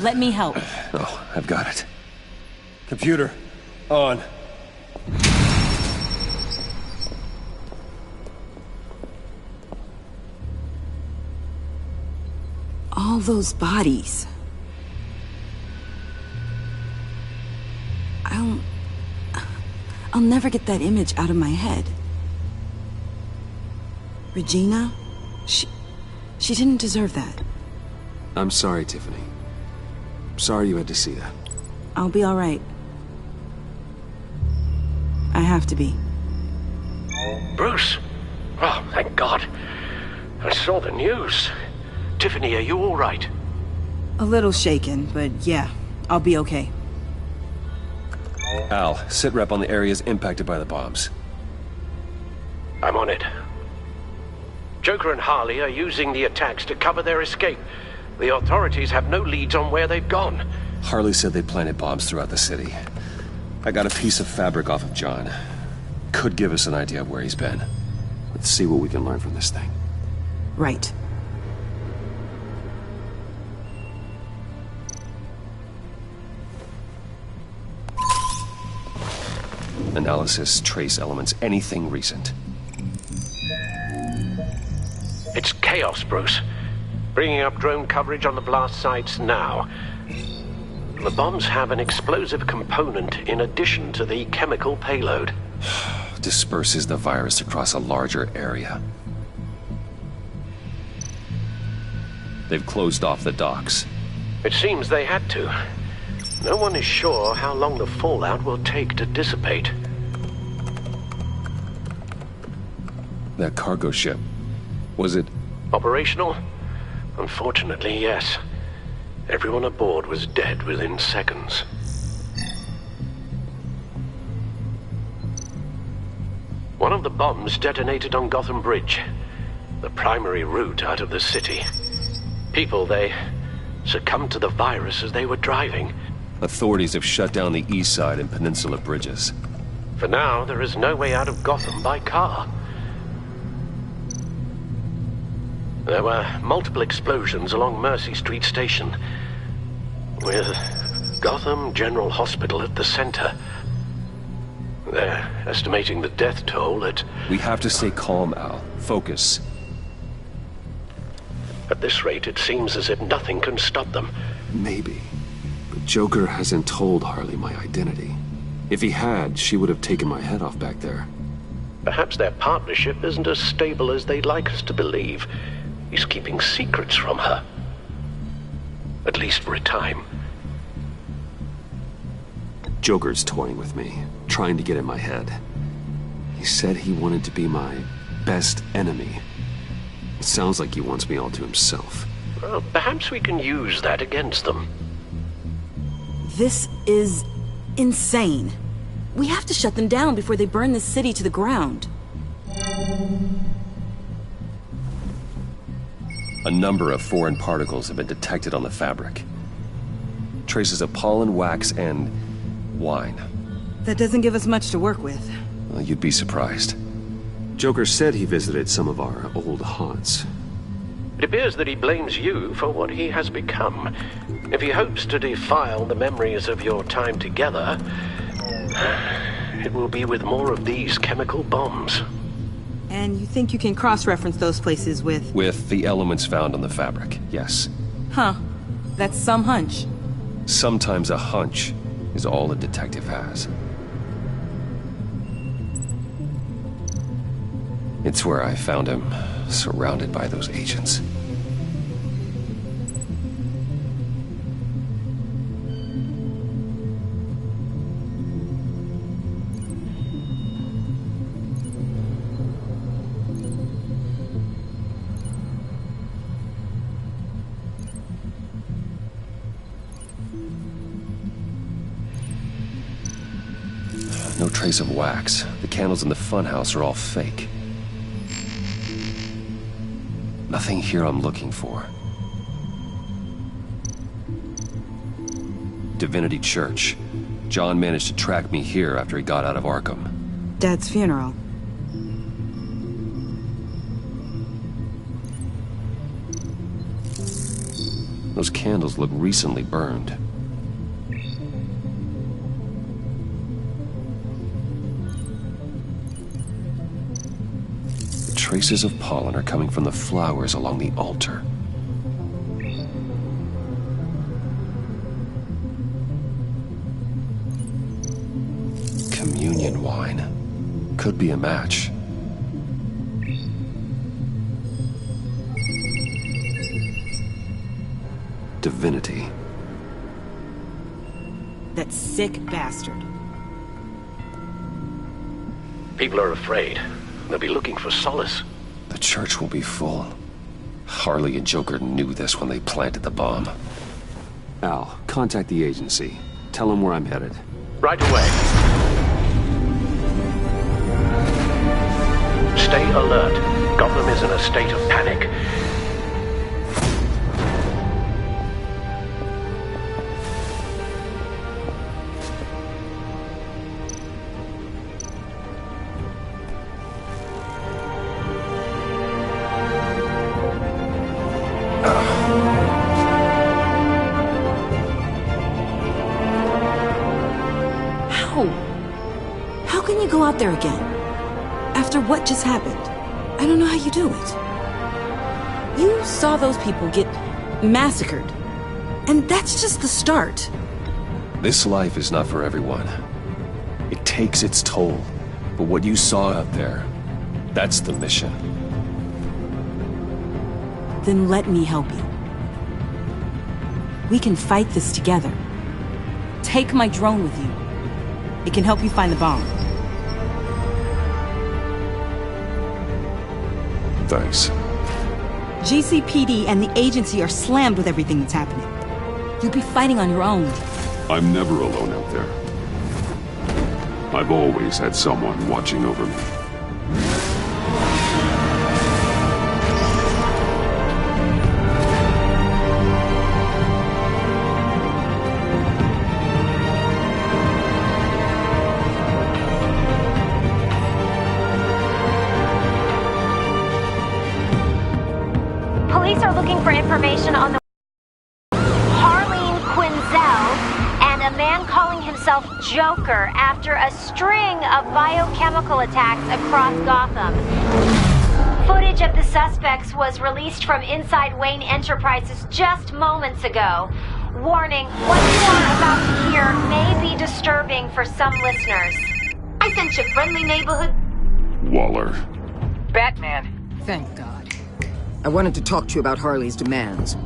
Let me help. Oh, I've got it. Computer, on. All those bodies. I'll never get that image out of my head. Regina? She didn't deserve that. I'm sorry, Tiffany. Sorry you had to see that. I'll be all right. I have to be. Bruce! Oh, thank God. I saw the news. Tiffany, are you all right? A little shaken, but yeah, I'll be okay. Al, sit rep on the areas impacted by the bombs. I'm on it. Joker and Harley are using the attacks to cover their escape. The authorities have no leads on where they've gone. Harley said they planted bombs throughout the city. I got a piece of fabric off of John. Could give us an idea of where he's been. Let's see what we can learn from this thing. Right. Analysis, trace elements, anything recent. It's chaos, Bruce. Bringing up drone coverage on the blast sites now. The bombs have an explosive component in addition to the chemical payload. Disperses the virus across a larger area. They've closed off the docks. It seems they had to. No one is sure how long the fallout will take to dissipate. That cargo ship, was it... Operational? Unfortunately, yes. Everyone aboard was dead within seconds. One of the bombs detonated on Gotham Bridge, the primary route out of the city. People, they succumbed to the virus as they were driving. Authorities have shut down the east side and peninsula bridges. For now, there is no way out of Gotham by car. There were multiple explosions along Mercy Street Station, with Gotham General Hospital at the center. They're estimating the death toll at... We have to stay calm, Al. Focus. At this rate, it seems as if nothing can stop them. Maybe. But Joker hasn't told Harley my identity. If he had, she would have taken my head off back there. Perhaps their partnership isn't as stable as they'd like us to believe. He's keeping secrets from her. At least for a time. Joker's toying with me, trying to get in my head. He said he wanted to be my best enemy. It sounds like he wants me all to himself. Well, perhaps we can use that against them. This is insane. We have to shut them down before they burn this city to the ground. A number of foreign particles have been detected on the fabric. Traces of pollen, wax, and wine. That doesn't give us much to work with. Well, you'd be surprised. Joker said he visited some of our old haunts. It appears that he blames you for what he has become. If he hopes to defile the memories of your time together, it will be with more of these chemical bombs. And you think you can cross-reference those places with... With the elements found on the fabric, yes. Huh. That's some hunch. Sometimes a hunch is all a detective has. It's where I found him, surrounded by those agents. No trace of wax. The candles in the funhouse are all fake. Nothing here I'm looking for. Divinity Church. John managed to track me here after he got out of Arkham. Dad's funeral. Those candles look recently burned. Traces of pollen are coming from the flowers along the altar. Communion wine. Could be a match. Divinity. That sick bastard. People are afraid. They'll be looking for solace. The church will be full. Harley and Joker knew this when they planted the bomb. Al, contact the agency. Tell them where I'm headed. Right away. Stay alert. Gotham is in a state of panic. How can you go out there again? After what just happened? I don't know how you do it. You saw those people get massacred. And that's just the start. This life is not for everyone. It takes its toll. But what you saw out there, that's the mission. Then let me help you. We can fight this together. Take my drone with you. It can help you find the bomb. Thanks. GCPD and the agency are slammed with everything that's happening. You'll be fighting on your own. I'm never alone out there. I've always had someone watching over me. looking for information on the Harleen Quinzel and a man calling himself Joker after a string of biochemical attacks across Gotham. Footage of the suspects was released from inside Wayne Enterprises just moments ago. Warning, what you are about to hear may be disturbing for some listeners. I sent you friendly neighborhood... Waller. Batman. Thank God. I wanted to talk to you about Harley's demands.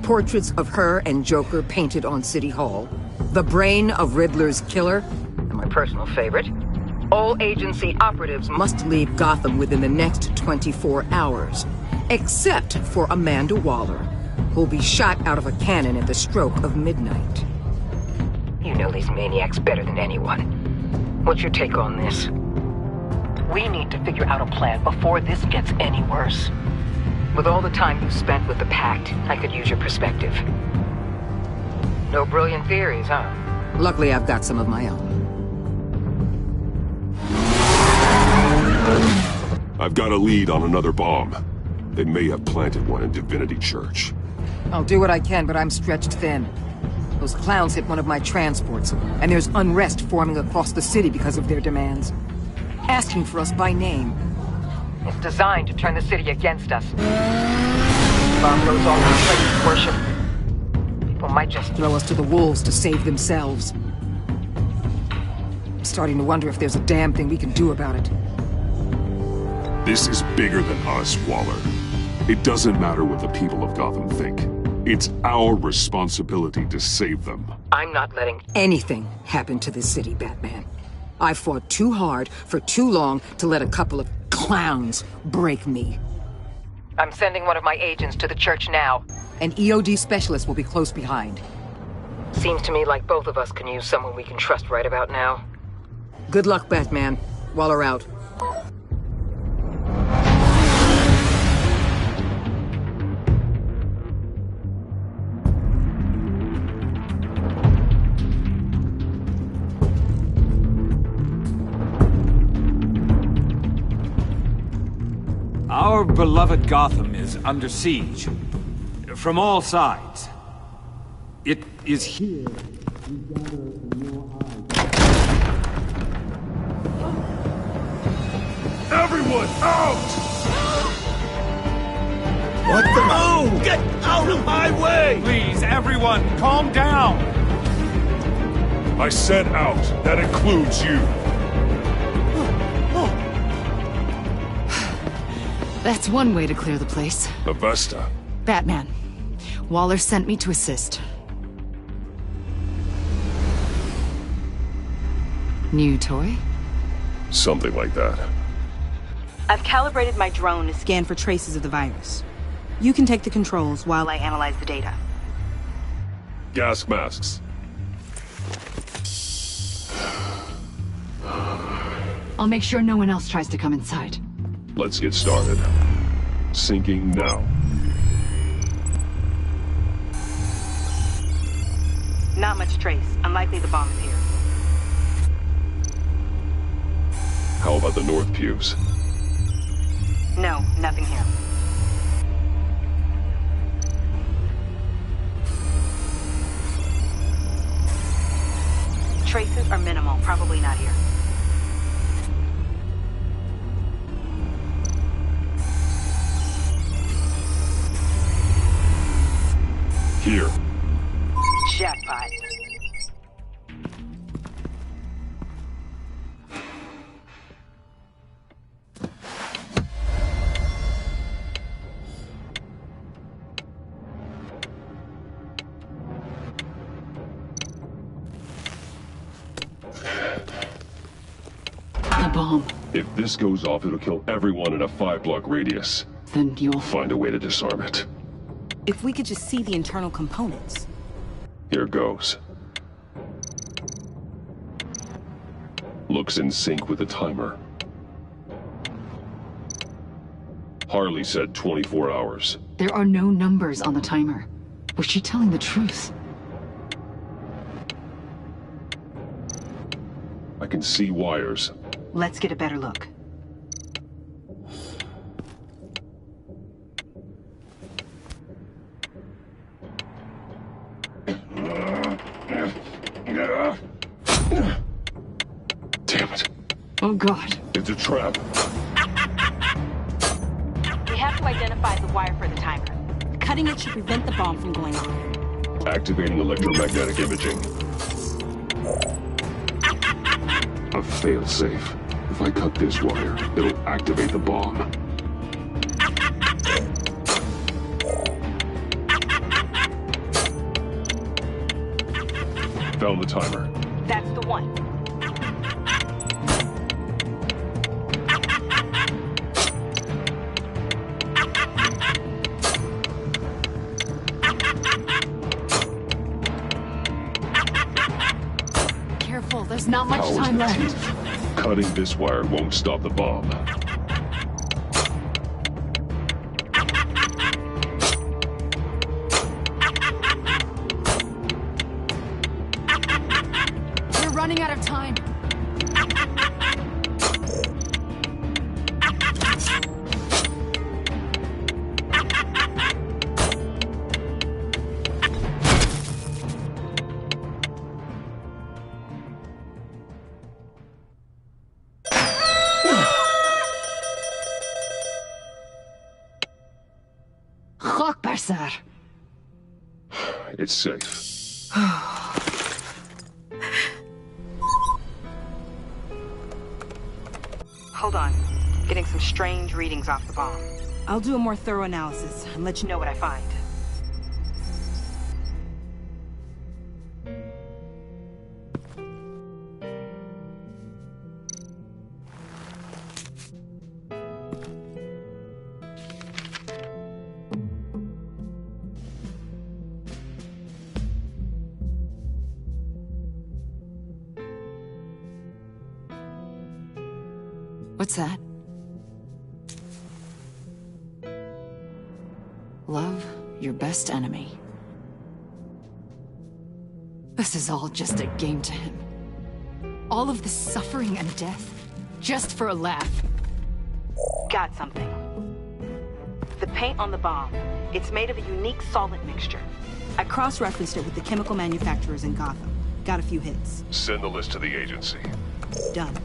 Portraits of her and Joker painted on City Hall. The brain of Riddler's killer. And my personal favorite. All agency operatives must leave Gotham within the next 24 hours. Except for Amanda Waller, who'll be shot out of a cannon at the stroke of midnight. You know these maniacs better than anyone. What's your take on this? We need to figure out a plan before this gets any worse. With all the time you spent with the Pact, I could use your perspective. No brilliant theories, huh? Luckily, I've got some of my own. I've got a lead on another bomb. They may have planted one in Divinity Church. I'll do what I can, but I'm stretched thin. Those clowns hit one of my transports, and there's unrest forming across the city because of their demands. Asking for us by name. It's designed to turn the city against us. Bomb goes off in place of worship. People might just throw us to the wolves to save themselves. I'm starting to wonder if there's a damn thing we can do about it. This is bigger than us, Waller. It doesn't matter what the people of Gotham think. It's our responsibility to save them. I'm not letting anything happen to this city, Batman. I fought too hard for too long to let a couple of clowns break me. I'm sending one of my agents to the church now. An EOD specialist will be close behind. Seems to me like both of us can use someone we can trust right about now. Good luck, Batman. Waller out. Our beloved Gotham is under siege. From all sides. It is here we gather in your eyes. Everyone, out! What the... Oh! Get out of my way! Please, everyone, calm down! I said out. That includes you. That's one way to clear the place. Avesta. Batman. Waller sent me to assist. New toy? Something like that. I've calibrated my drone to scan for traces of the virus. You can take the controls while I analyze the data. Gas masks. I'll make sure no one else tries to come inside. Let's get started. Syncing now. Not much trace. Unlikely the bomb is here. How about the north pews? No, nothing here. Traces are minimal. Probably not here. Here. Jackpot. The bomb. If this goes off, it'll kill everyone in a 5-block radius. Then you'll... Find a way to disarm it. If we could just see the internal components. Here goes. Looks in sync with the timer. Harley said 24 hours. There are no numbers on the timer. Was she telling the truth? I can see wires. Let's get a better look. Oh God. It's a trap. We have to identify the wire for the timer. Cutting it should prevent the bomb from going off. Activating electromagnetic imaging. A failsafe. If I cut this wire, it'll activate the bomb. Found the timer. That's the one. Careful, there's not much time left. Cutting this wire won't stop the bomb. We're running out of time. Sir. It's safe. Hold on. Getting some strange readings off the bomb. I'll do a more thorough analysis and let you know what I find. What's that? Love your best enemy. This is all just a game to him. All of this suffering and death, just for a laugh. Got something. The paint on the bomb, it's made of a unique solvent mixture. I cross-referenced it with the chemical manufacturers in Gotham. Got a few hits. Send the list to the agency. Done.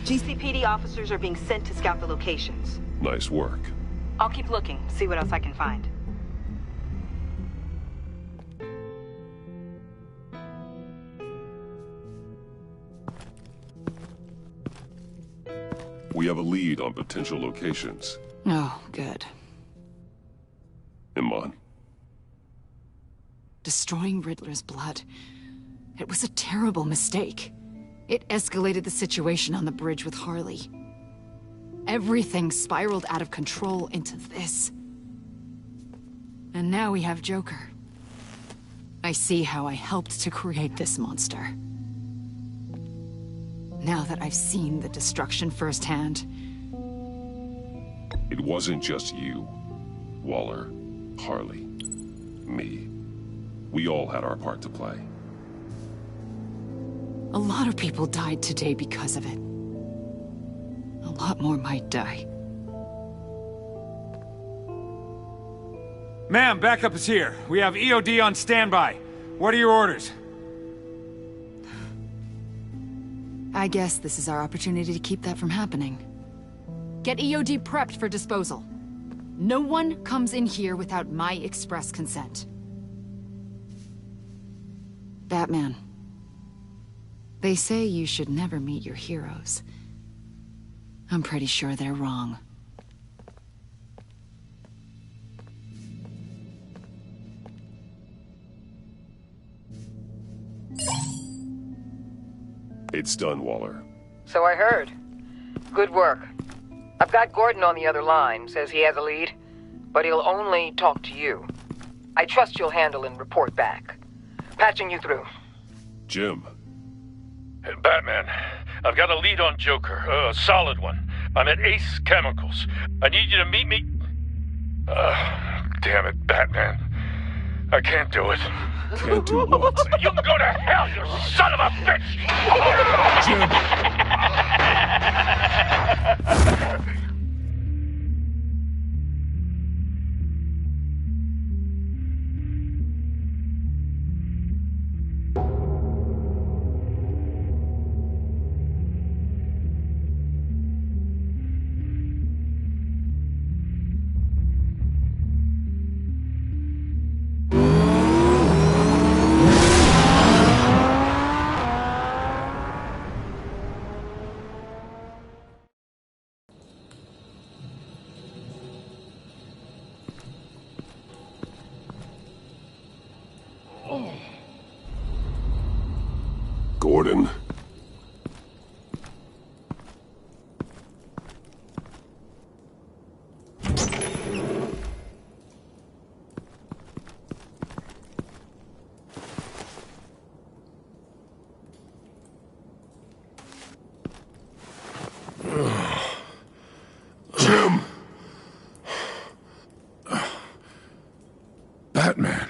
GCPD officers are being sent to scout the locations. Nice work. I'll keep looking, see what else I can find. We have a lead on potential locations. Oh, good. Iman. Destroying Riddler's blood. It was a terrible mistake. It escalated the situation on the bridge with Harley. Everything spiraled out of control into this. And now we have Joker. I see how I helped to create this monster. Now that I've seen the destruction firsthand... It wasn't just you, Waller, Harley, me. We all had our part to play. A lot of people died today because of it. A lot more might die. Ma'am, backup is here. We have EOD on standby. What are your orders? I guess this is our opportunity to keep that from happening. Get EOD prepped for disposal. No one comes in here without my express consent. Batman. They say you should never meet your heroes. I'm pretty sure they're wrong. It's done, Waller. So I heard. Good work. I've got Gordon on the other line, says he has a lead, but he'll only talk to you. I trust you'll handle and report back. Patching you through. Jim. Batman, I've got a lead on Joker, a solid one. I'm at Ace Chemicals. I need you to meet me... damn it, Batman. I can't do it. Can't do what? You can go to hell, you son of a bitch! Jim! Gordon. Jim! Batman.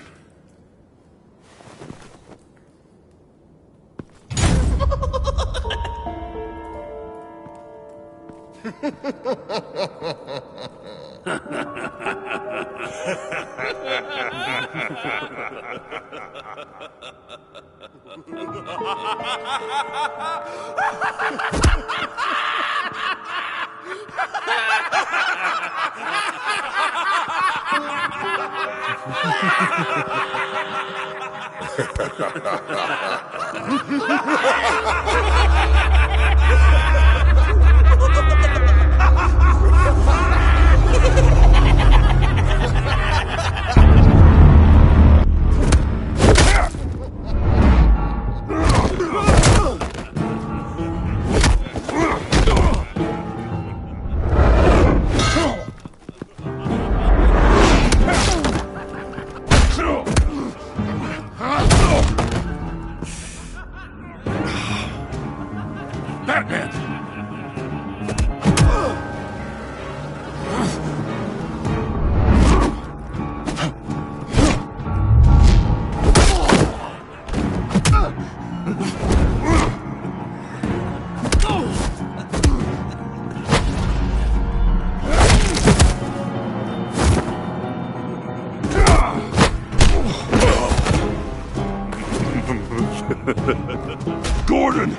Gordon!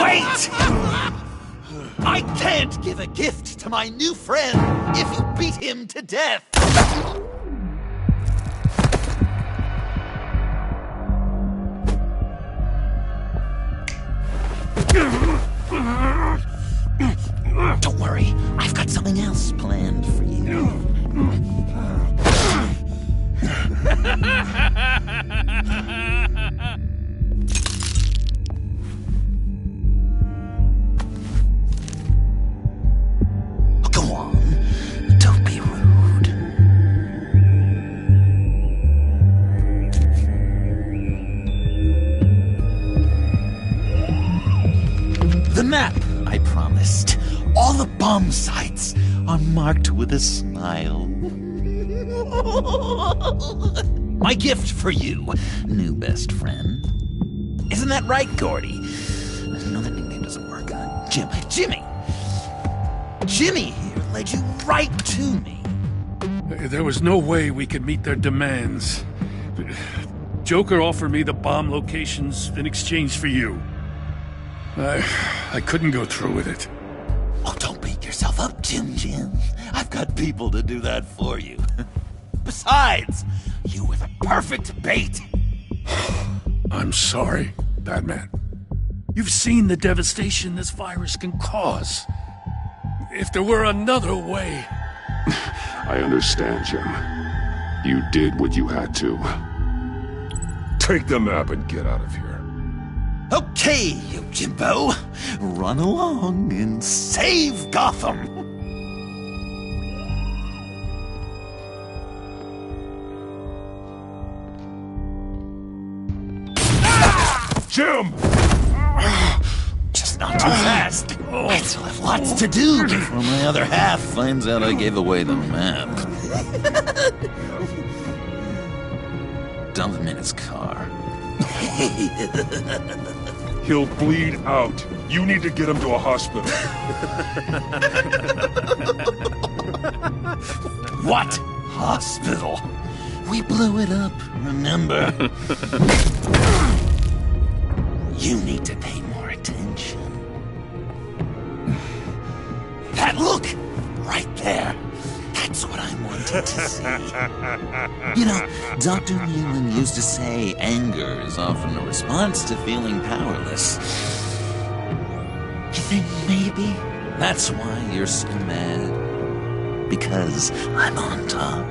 Wait! I can't give a gift to my new friend if you beat him to death! Don't worry, I've got something else planned for you. Go on, don't be rude. The map I promised. All the bomb sites are marked with a smile. My gift for you, new best friend. Isn't that right, Gordy? No, that nickname doesn't work. Jimmy! Jimmy here led you right to me. There was no way we could meet their demands. Joker offered me the bomb locations in exchange for you. I couldn't go through with it. Oh, don't beat yourself up, Jim. I've got people to do that for you. Besides, you were the perfect bait. I'm sorry, Batman. You've seen the devastation this virus can cause. If there were another way... I understand, Jim. You did what you had to. Take the map and get out of here. Okay, you Jimbo. Run along and save Gotham. Jim! Just not too fast. I still have lots to do before my other half finds out I gave away the map. Dump him in his car. He'll bleed out. You need to get him to a hospital. What hospital? We blew it up, remember? You need to pay more attention. That look! Right there. That's what I wanted to see. You know, Dr. Newman used to say anger is often a response to feeling powerless. You thing, maybe? That's why you're so mad. Because I'm on top.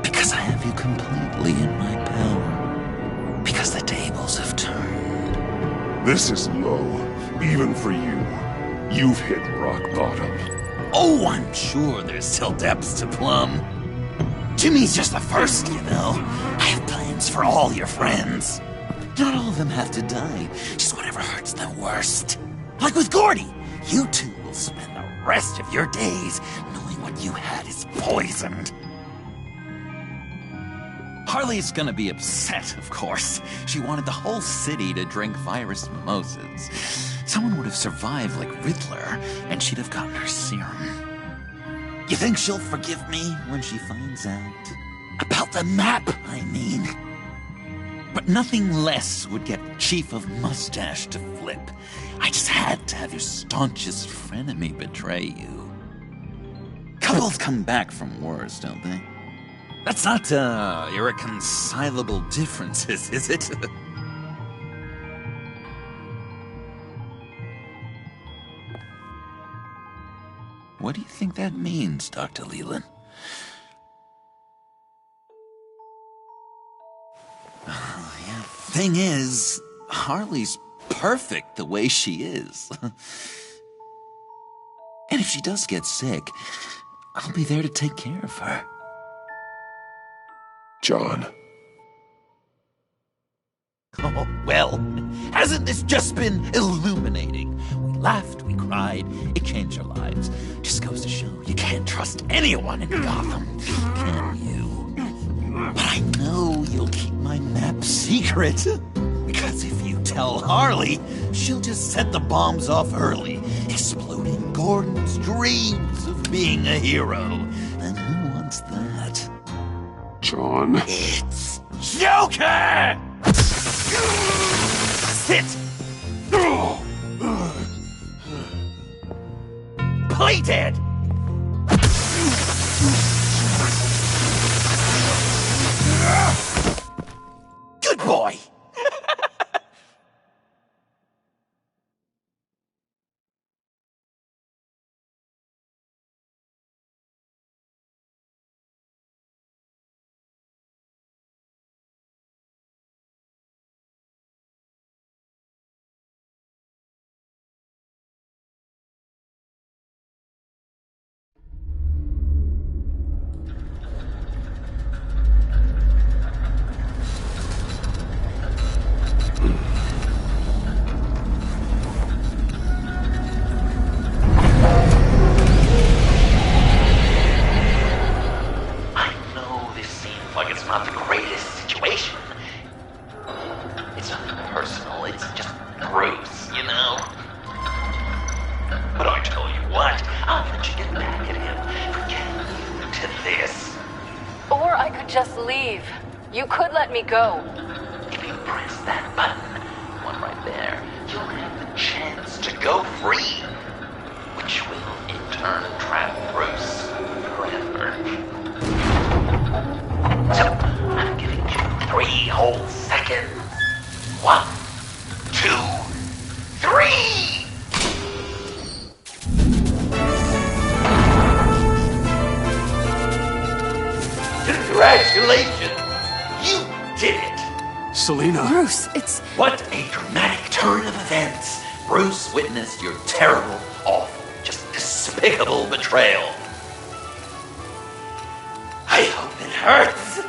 Because I have you completely in my power. Because the tables have turned. This is low, even for you. You've hit rock bottom. Oh, I'm sure there's still depths to plumb. Jimmy's just the first, you know. I have plans for all your friends. Not all of them have to die, just whatever hurts them worst. Like with Gordy, you two will spend the rest of your days knowing what you had is poisoned. Harley's gonna be upset, of course. She wanted the whole city to drink virus mimosas. Someone would have survived like Riddler, and she'd have gotten her serum. You think she'll forgive me when she finds out? About the map, I mean. But nothing less would get Chief of Mustache to flip. I just had to have your staunchest frenemy betray you. Couples come back from wars, don't they? That's not, irreconcilable differences, is it? What do you think that means, Dr. Leland? Yeah. Thing is, Harley's perfect the way she is. And if she does get sick, I'll be there to take care of her. John. Oh, well, hasn't this just been illuminating? We laughed, we cried, it changed our lives. Just goes to show you can't trust anyone in Gotham, can you? But I know you'll keep my map secret. Because if you tell Harley, she'll just set the bombs off early, exploding Gordon's dreams of being a hero. And who wants that? John. It's Joker! Sit! Play dead! Good boy! You could let me go. If you press that button, one right there, you'll have the chance to go free. Which will, in turn, trap Bruce forever. So, I'm giving you 3 whole seconds. 1, 2, 3! Congratulations! You did it! Selina. Bruce, it's... What a dramatic turn of events. Bruce witnessed your terrible, awful, just despicable betrayal. I hope it hurts.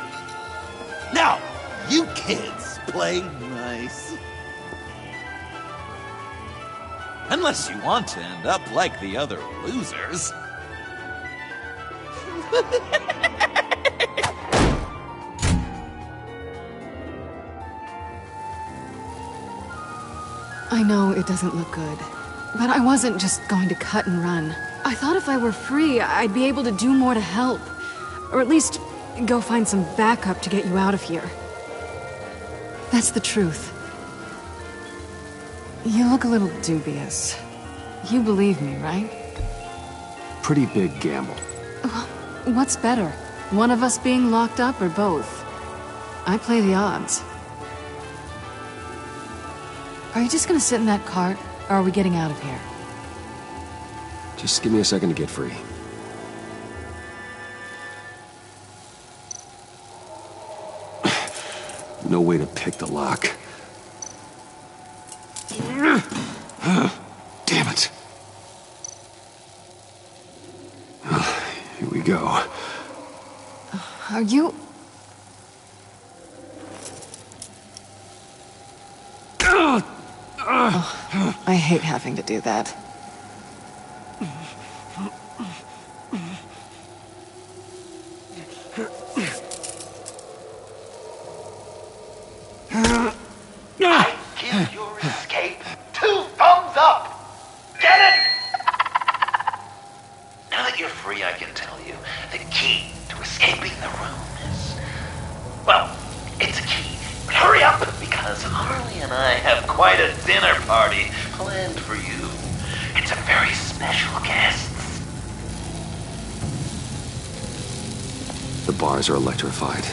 Now, you kids play nice. Unless you want to end up like the other losers. I know it doesn't look good, but I wasn't just going to cut and run. I thought if I were free, I'd be able to do more to help. Or at least go find some backup to get you out of here. That's the truth. You look a little dubious. You believe me, right? Pretty big gamble. Well, what's better? One of us being locked up or both? I play the odds. Are you just gonna sit in that cart? Or are we getting out of here? Just give me a second to get free. No way to pick the lock. Damn it. Well, here we go. Are you... Oh, I hate having to do that. I give your escape 2 thumbs up! Get it? Now that you're free, I can tell you the key to escaping the room is... Well, it's a key. But hurry up, because Harley and I have quite a dinner party planned for you. It's a very special guest. The bars are electrified.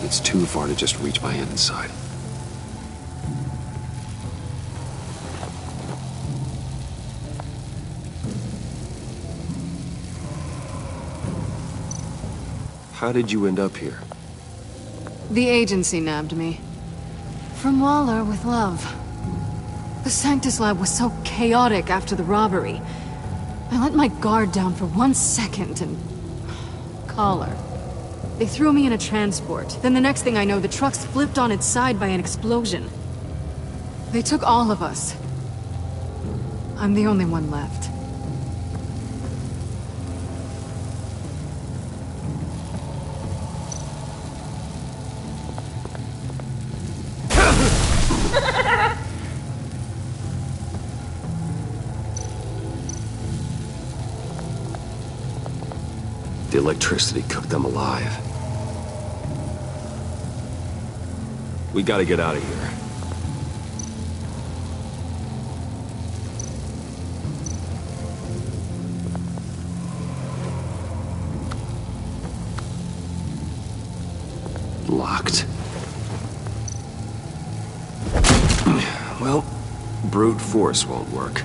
It's too far to just reach my hand inside. How did you end up here? The agency nabbed me. From Waller with love. The Sanctus lab was so chaotic after the robbery. I let my guard down for 1 second and... Collar. They threw me in a transport. Then the next thing I know, the truck's flipped on its side by an explosion. They took all of us. I'm the only one left. The electricity cooked them alive. We gotta get out of here. Locked. Well, brute force won't work.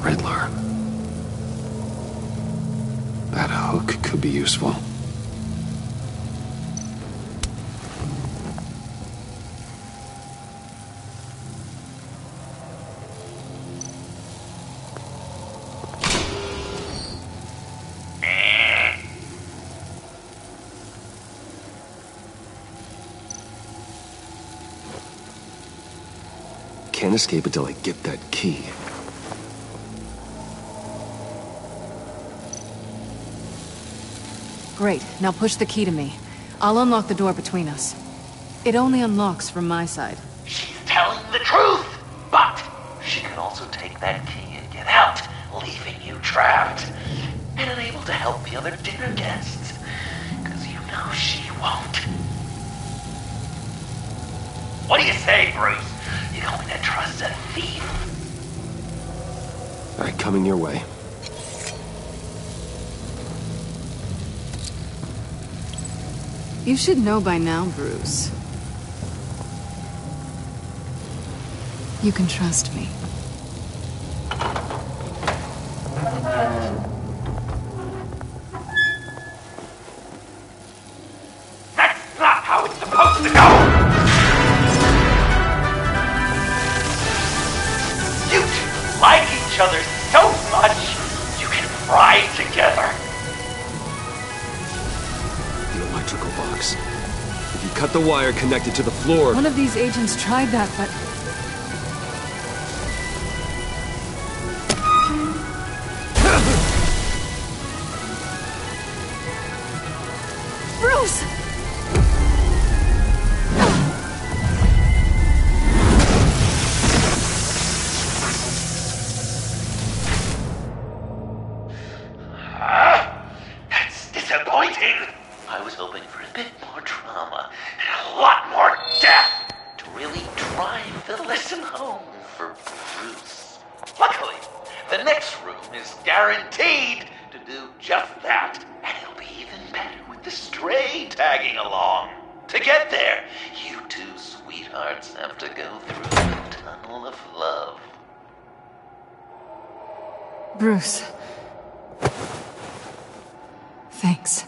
Riddler. That hook could be useful. Can't escape until I get that key. Great, now push the key to me. I'll unlock the door between us. It only unlocks from my side. She's telling the truth, but she could also take that key and get out, leaving you trapped, and unable to help the other dinner guests, because you know she won't. What do you say, Bruce? You going to trust a thief? All right, coming your way. You should know by now, Bruce. You can trust me. That's not how it's supposed to go! You two like each other so much, you can fry together. Electrical box. If you cut the wire connected to the floor... One of these agents tried that, but... Bruce! That's disappointing. I was hoping for a bit more drama and a lot more death to really drive the lesson home for Bruce. Luckily, the next room is guaranteed to do just that, and it'll be even better with the stray tagging along. To get there, you two sweethearts have to go through the tunnel of love. Bruce. Thanks.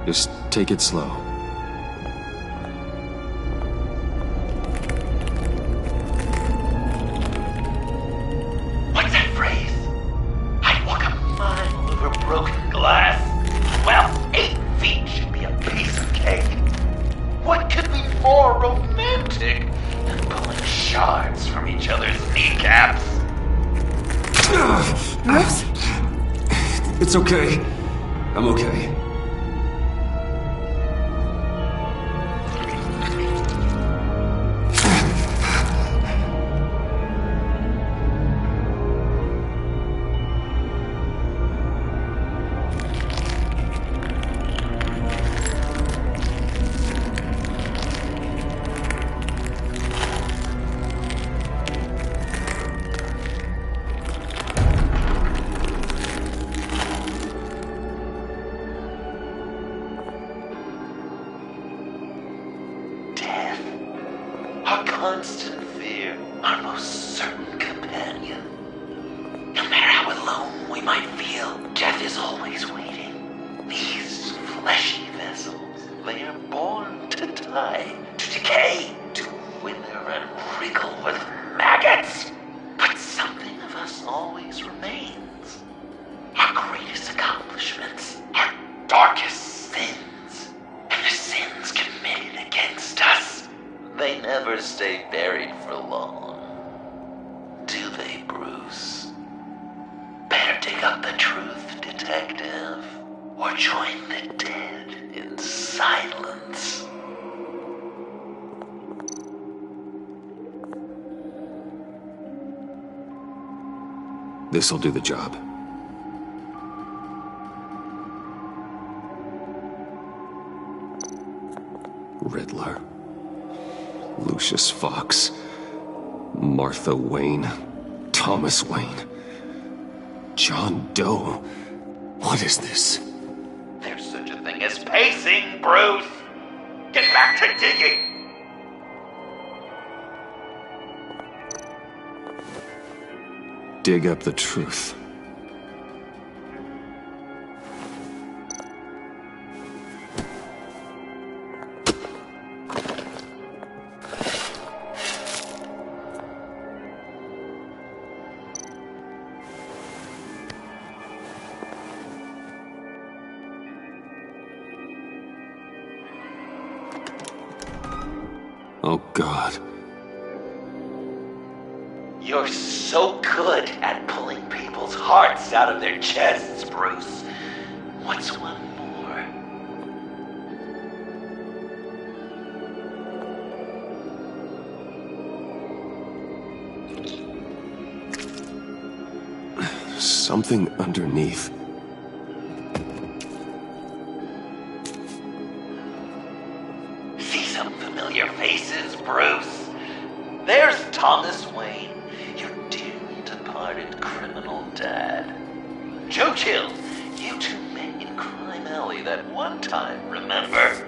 Just take it slow. What's that phrase? I'd walk a mile over broken glass. Well, 8 feet should be a piece of cake. What could be more romantic than pulling shards from each other's kneecaps? Bruce? It's okay. I'm okay. Our constant fear, our most certain companion. No matter how alone we might feel, death is always waiting. These fleshy vessels, they are born to die, to decay, to wither and wriggle with maggots. But something of us always remains. Our greatest accomplishments, our darkest sins, and the sins committed against us. They never stay buried for long. Do they, Bruce? Better dig up the truth, detective, or join the dead in silence. This'll do the job. Riddler. Lucius Fox, Martha Wayne, Thomas Wayne, John Doe. What is this? There's such a thing as pacing, Bruce! Get back to digging! Dig up the truth. Oh, God. You're so good at pulling people's hearts out of their chests, Bruce. What's one more? Something underneath. See some familiar faces, Bruce? There's Thomas Wayne, your dearly departed criminal dad. Joe Chill, you two met in Crime Alley that one time, remember?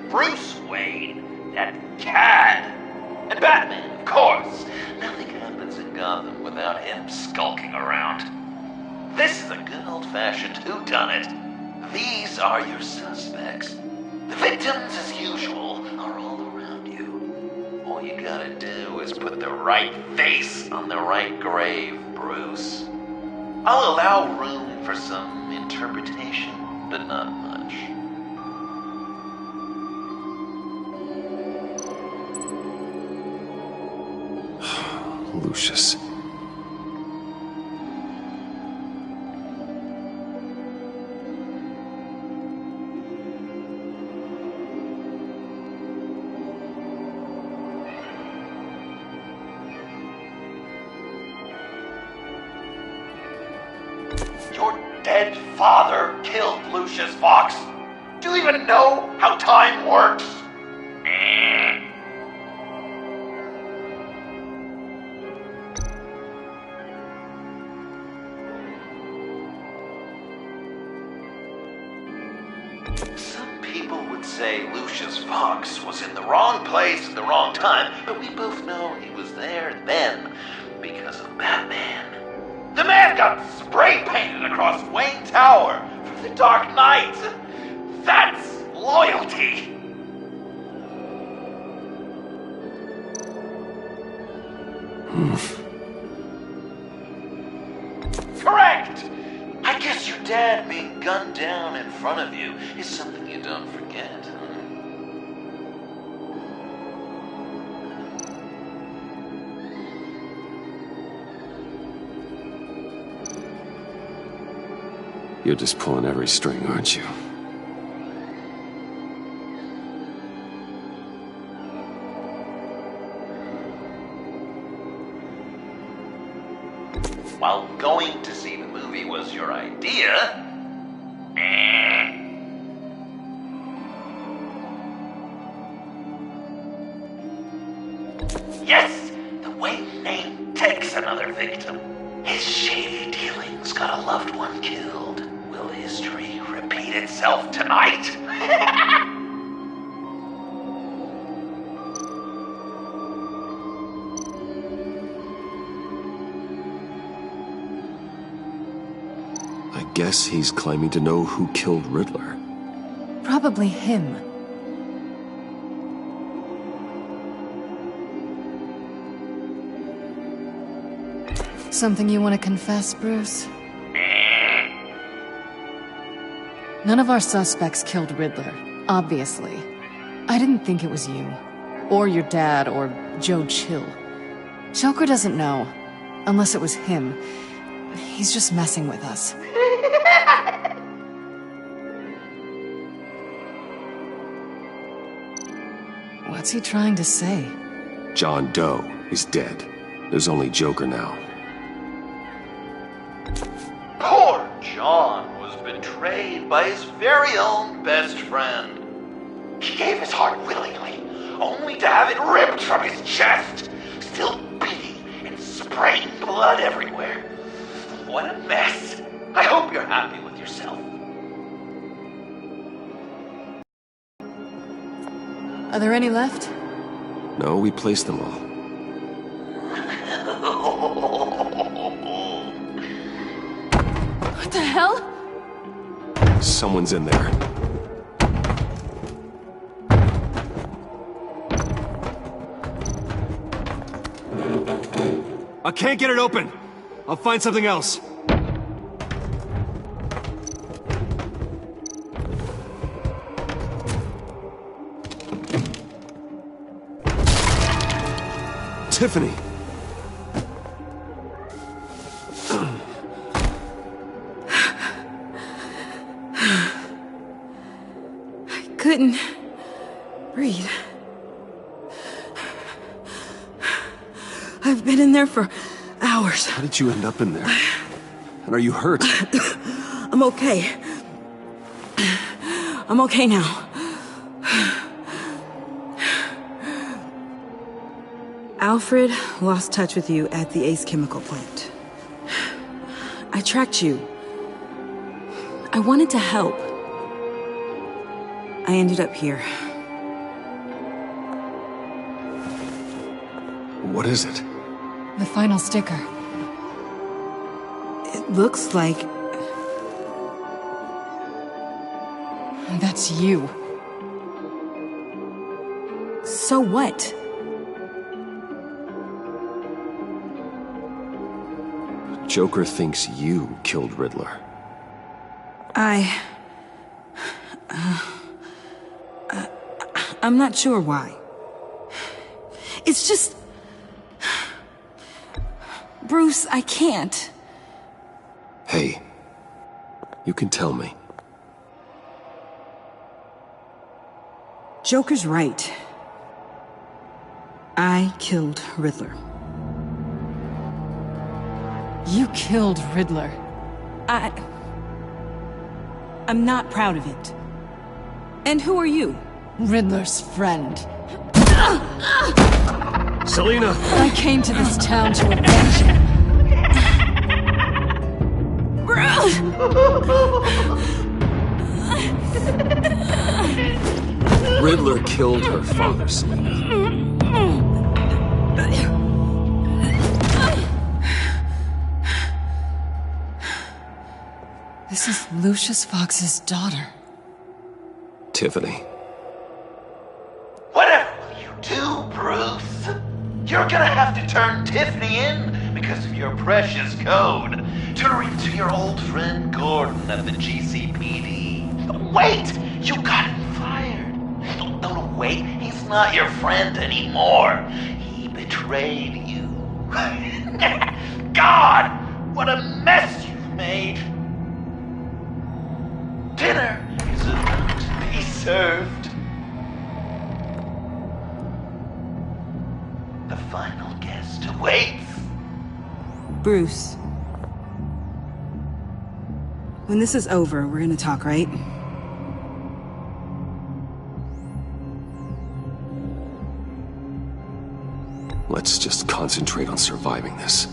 Bruce Wayne, that cad. And Batman, of course. Nothing happens in Gotham without him skulking around. This is a good old-fashioned whodunit. These are your suspects. The victims, as usual, are all around you. All you gotta do is put the right face on the right grave, Bruce. I'll allow room for some interpretation, but not much. Lucius. Your dead father killed Lucius Fox? Do you even know how time works? Some people would say Lucius Fox was in the wrong place at the wrong time, but we both know he was there then because of Batman. The man got spray painted across Wayne Tower for the Dark Knight. That's loyalty. Correct! I guess your dad being gunned down in front of you is something you don't forget. You're just pulling every string, aren't you? While going to see the movie was your idea... Yes! The way Nate takes another victim. His shady dealings got a loved one killed. Will history repeat itself tonight? I guess he's claiming to know who killed Riddler. Probably him. Something you want to confess, Bruce? None of our suspects killed Riddler, obviously. I didn't think it was you, or your dad, or Joe Chill. Joker doesn't know, unless it was him. He's just messing with us. What's he trying to say? John Doe is dead. There's only Joker now. Poor John was betrayed by his very own best friend. He gave his heart willingly, only to have it ripped from his chest, still beating and spraying blood everywhere. What a mess. I hope you're happy with yourself. Are there any left? No, we placed them all. What the hell? Someone's in there. I can't get it open. I'll find something else. Tiffany! I couldn't breathe. I've been in there for hours. How did you end up in there? And are you hurt? I'm okay. I'm okay now. Alfred lost touch with you at the Ace Chemical plant. I tracked you. I wanted to help. I ended up here. What is it? The final sticker. It looks like... That's you. So what? Joker thinks you killed Riddler. I'm not sure why. It's just... Bruce, I can't. Hey, you can tell me. Joker's right. I killed Riddler. You killed Riddler. I'm not proud of it. And who are you? Riddler's friend. Selina! I came to this town to avenge him. Riddler killed her father, Selina. This is Lucius Fox's daughter. Tiffany. Whatever will you do, Bruce? You're gonna have to turn Tiffany in because of your precious code. Turn her into your old friend Gordon at the GCPD. Wait! You got him fired. No, wait. He's not your friend anymore. He betrayed you. God! What a mess you've made! Dinner is about to be served. The final guest awaits. Bruce. When this is over, we're gonna talk, right? Let's just concentrate on surviving this.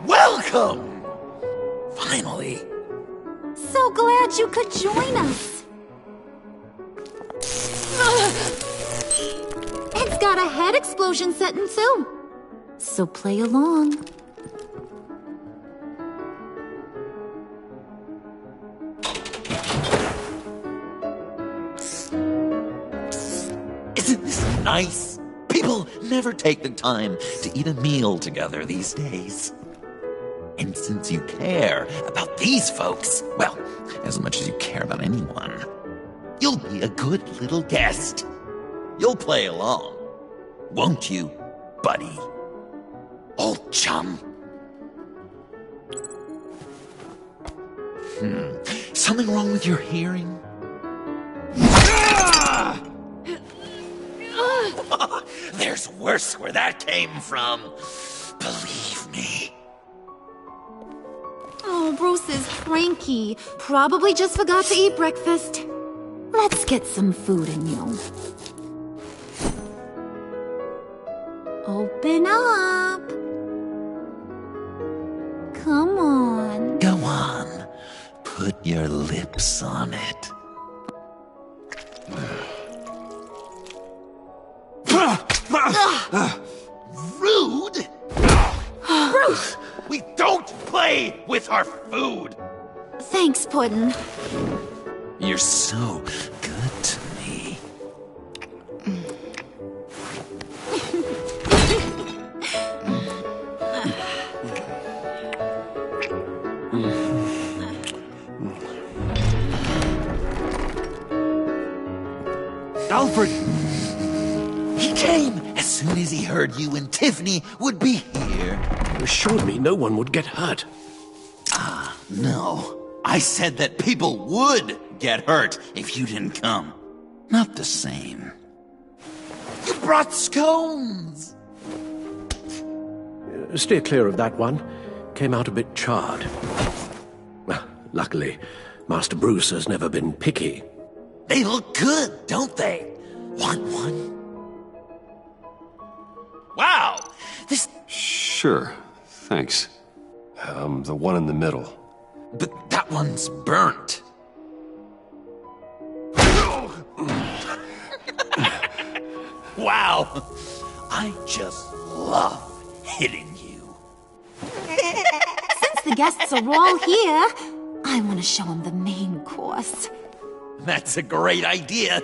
Welcome! Finally. So glad you could join us. It's got a head explosion setting too. So play along. Isn't this nice? People never take the time to eat a meal together these days. And since you care about these folks, well, as much as you care about anyone, you'll be a good little guest. You'll play along, won't you, buddy? Old chum. Something wrong with your hearing? There's worse where that came from. Believe me. Oh, Bruce is cranky. Probably just forgot to eat breakfast. Let's get some food in you. Open up. Come on. Go on. Put your lips on it. Rude! Bruce! We don't play with our food! Thanks, Puddin'. You're so good to me. Alfred! He came as soon as he heard you and Tiffany would be here. You assured me no one would get hurt. No. I said that people would get hurt if you didn't come. Not the same. You brought scones! Steer clear of that one. Came out a bit charred. Luckily, Master Bruce has never been picky. They look good, don't they? Want one? Wow! This... Sure, thanks. The one in the middle. But that one's burnt. Wow! I just love hitting you. Since the guests are all here, I want to show them the main course. That's a great idea.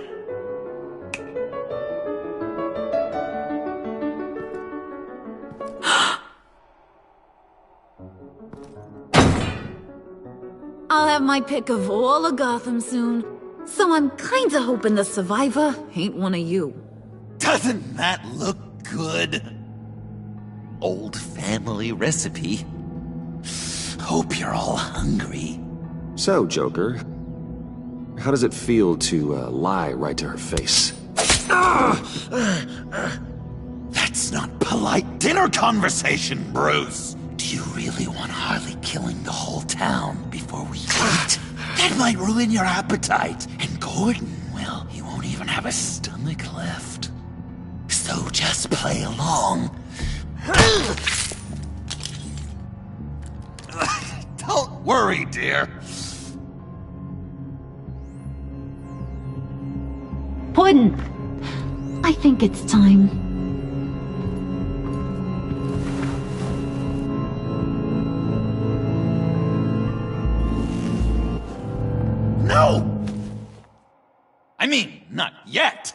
I'll have my pick of all of Gotham soon, so I'm kinda hoping the survivor ain't one of you. Doesn't that look good? Old family recipe. Hope you're all hungry. So, Joker, how does it feel to lie right to her face? That's not polite dinner conversation, Bruce. Do you really want Harley killing the whole town before we eat? That might ruin your appetite. And Gordon, well, he won't even have a stomach left. So just play along. Don't worry, dear. Puddin', I think it's time. No! I mean, not yet.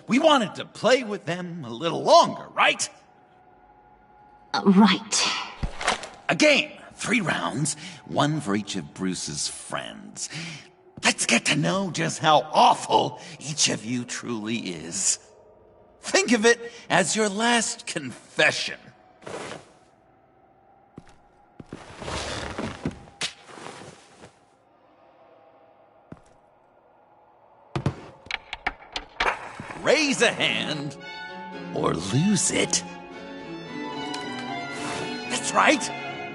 We wanted to play with them a little longer, right? Right. A game. 3 rounds, 1 for each of Bruce's friends. Let's get to know just how awful each of you truly is. Think of it as your last confession. Raise a hand, or lose it. That's right.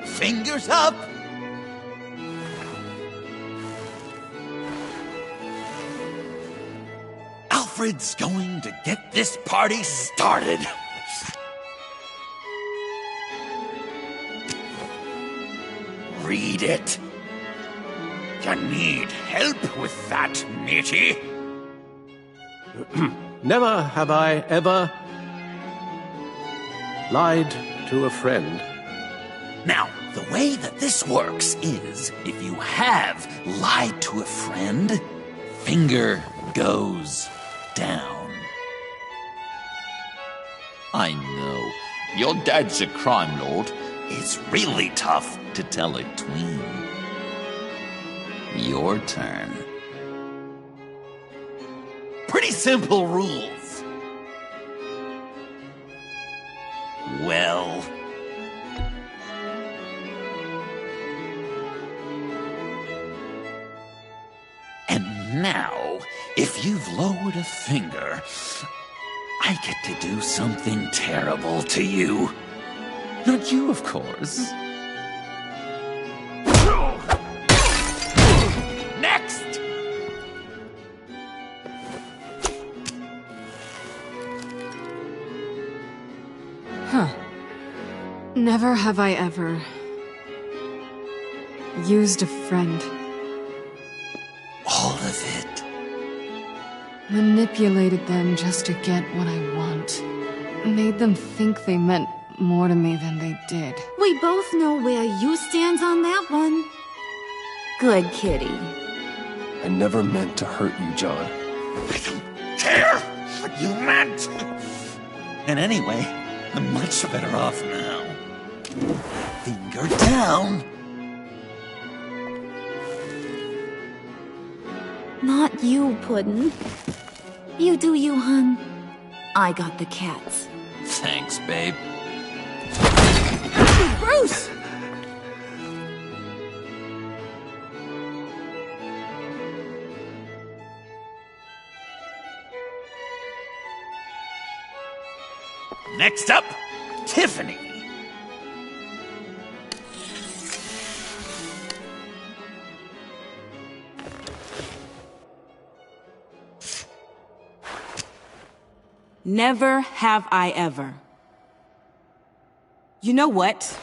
Fingers up. Alfred's going to get this party started. Read it. You need help with that, matey? Never have I ever lied to a friend. Now, the way that this works is, if you have lied to a friend, finger goes down. I know, your dad's a crime lord. It's really tough to tell a tween. Your turn. Pretty simple rules. Well... And now, if you've lowered a finger, I get to do something terrible to you. Not you, of course. Next! Huh. Never have I ever used a friend. All of it. Manipulated them just to get what I want. Made them think they meant more to me than they did. We both know where you stand on that one. Good kitty. I never meant to hurt you, John. I don't care what you meant. And anyway, I'm much better off now. Finger down. Not you, Puddin'. You do you, hun. I got the cats. Thanks, babe. Bruce! Next up, Tiffany. Never have I ever. You know what?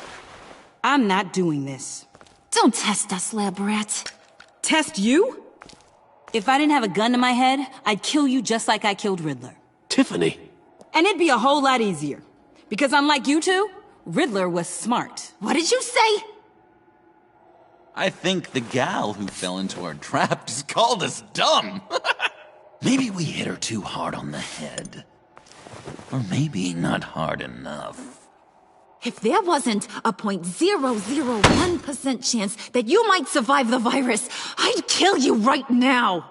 I'm not doing this. Don't test us, lab rat. Test you? If I didn't have a gun to my head, I'd kill you just like I killed Riddler. Tiffany. And it'd be a whole lot easier. Because unlike you two, Riddler was smart. What did you say? I think the gal who fell into our trap just called us dumb. Maybe we hit her too hard on the head. Or maybe not hard enough. If there wasn't a 0.001% chance that you might survive the virus, I'd kill you right now.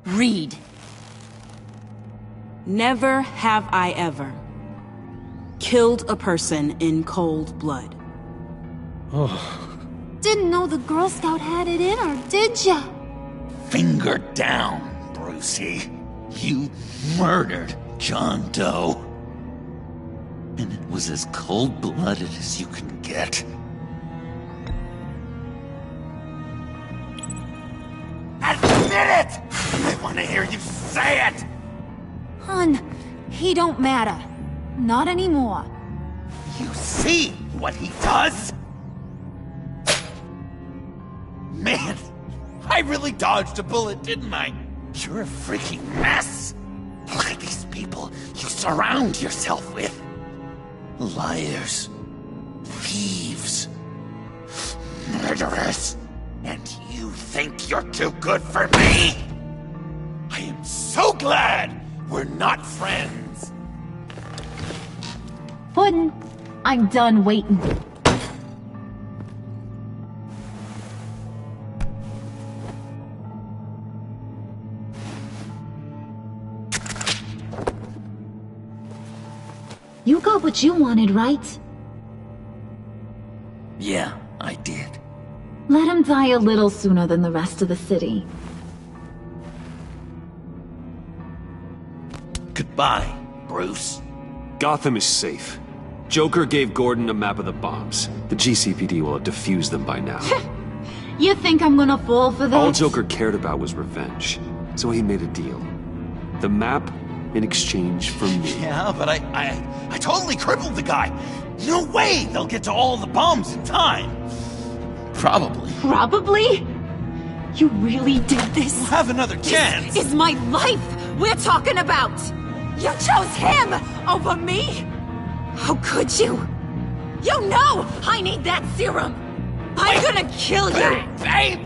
Read. Never have I ever killed a person in cold blood. Didn't know the Girl Scout had it in her, did ya? Finger down, Brucey. You murdered John Doe. And it was as cold-blooded as you can get. Admit it! I want to hear you say it! Hun, he don't matter. Not anymore. You see what he does? Man, I really dodged a bullet, didn't I? You're a freaking mess. Look at these people you surround yourself with. Liars. Thieves. Murderers. And you think you're too good for me? I am so glad we're not friends. Puddin', I'm done waiting. You got what you wanted, right? Yeah, I did. Let him die a little sooner than the rest of the city. Goodbye, Bruce. Gotham is safe. Joker gave Gordon a map of the bombs. The GCPD will have defused them by now. You think I'm gonna fall for that? All Joker cared about was revenge, so he made a deal. The map in exchange for me. Yeah, but I totally crippled the guy. No way they'll get to all the bombs in time. Probably. Probably? You really did this? We'll have another chance. This is my life we're talking about. You chose him over me? How could you? You know I need that serum. I'm gonna kill you. Babe!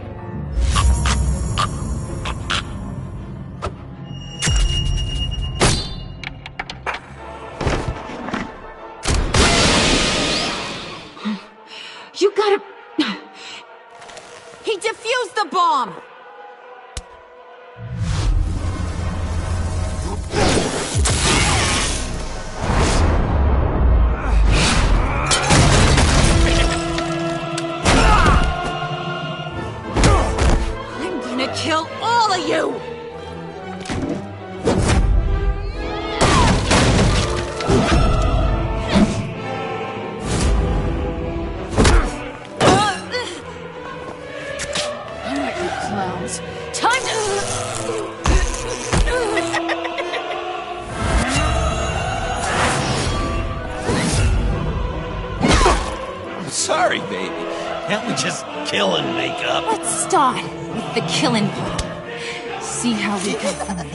You gotta... He defused the bomb! I'm gonna kill all of you! Time to... I'm sorry, baby. Can't we just kill and make up? Let's start with the killing part. See how we go from there.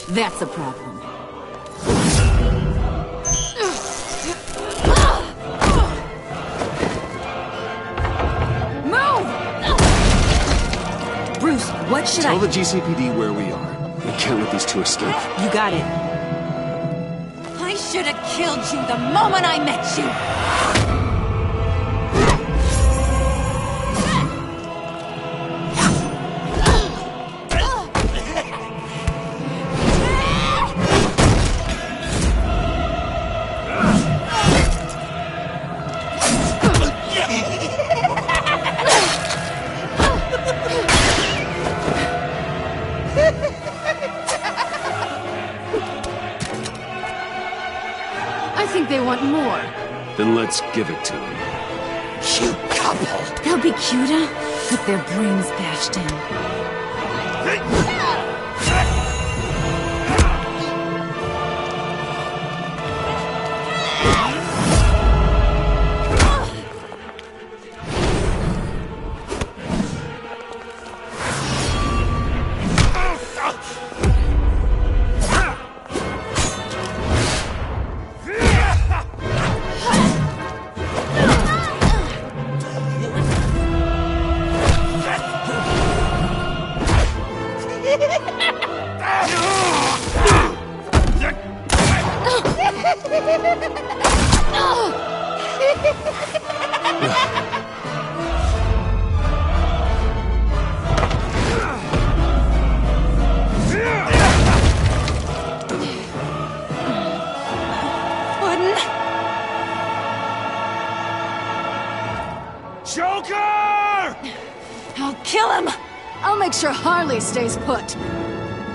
That's a problem. What should Tell the GCPD where we are. We can't let these two escape. You got it. I should have killed you the moment I met you! I think they want more. Then let's give it to them. Cute couple. They'll be cuter with their brains bashed in. Joker! I'll kill him! I'll make sure Harley stays put.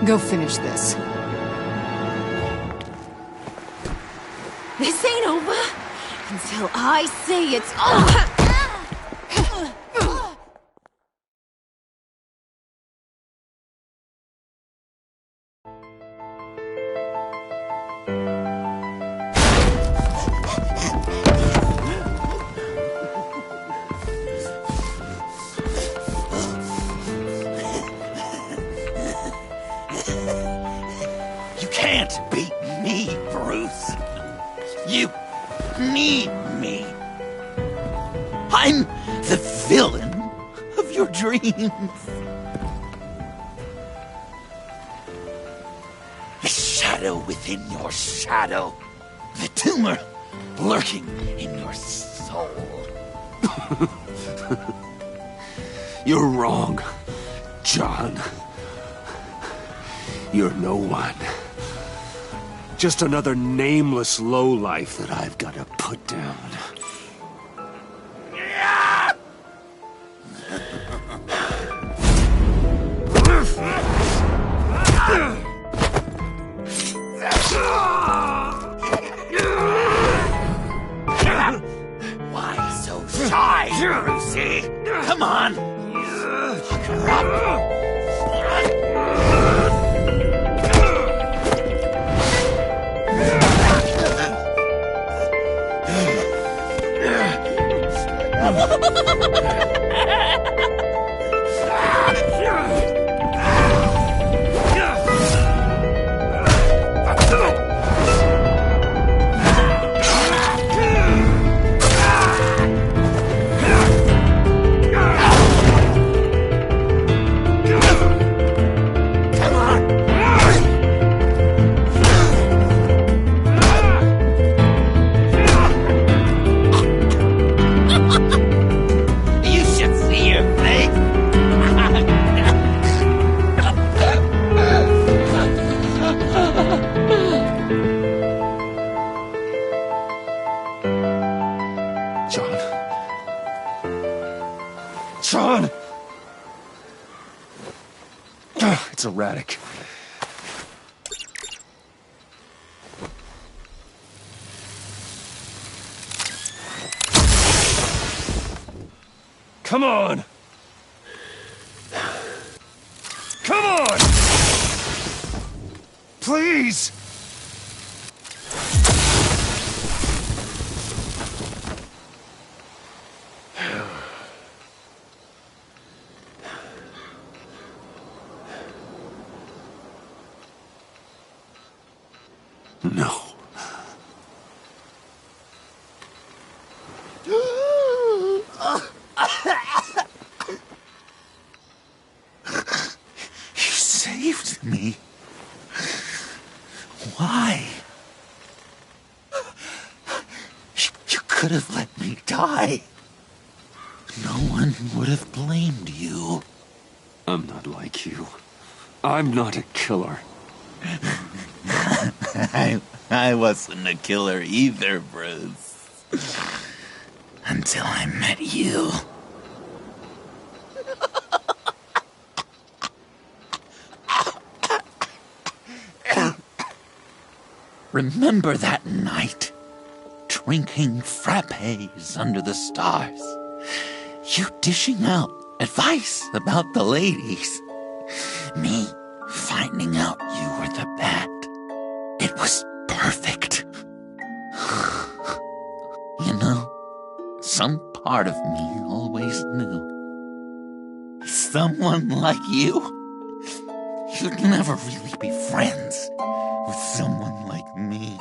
Go finish this. This ain't over until I say it's over! You can't beat me, Bruce. You need me. I'm the villain of your dreams. The shadow within your shadow. The tumor lurking in your soul. You're wrong, John. You're no one. Just another nameless lowlife that I've got to put down. Why so shy, Brucey? Come on. Pucker up. John! It's erratic. Come on! Come on! Please! No. saved me. Why? You could have let me die. No one would have blamed you. I'm not like you. I'm not a killer. I wasn't a killer either, Bruce. Until I met you. Remember that night? Drinking frappes under the stars. You dishing out advice about the ladies. Me finding out you were the bat. It was perfect. You know, some part of me always knew. Someone like you, you'd never really be friends with someone like me.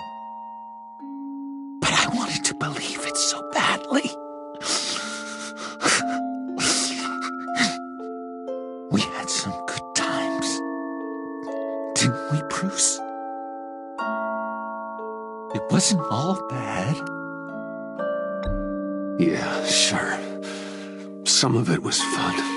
But I wanted to believe it so badly. We had some good times, didn't we, Bruce? It wasn't all bad. Yeah, sure. Some of it was fun.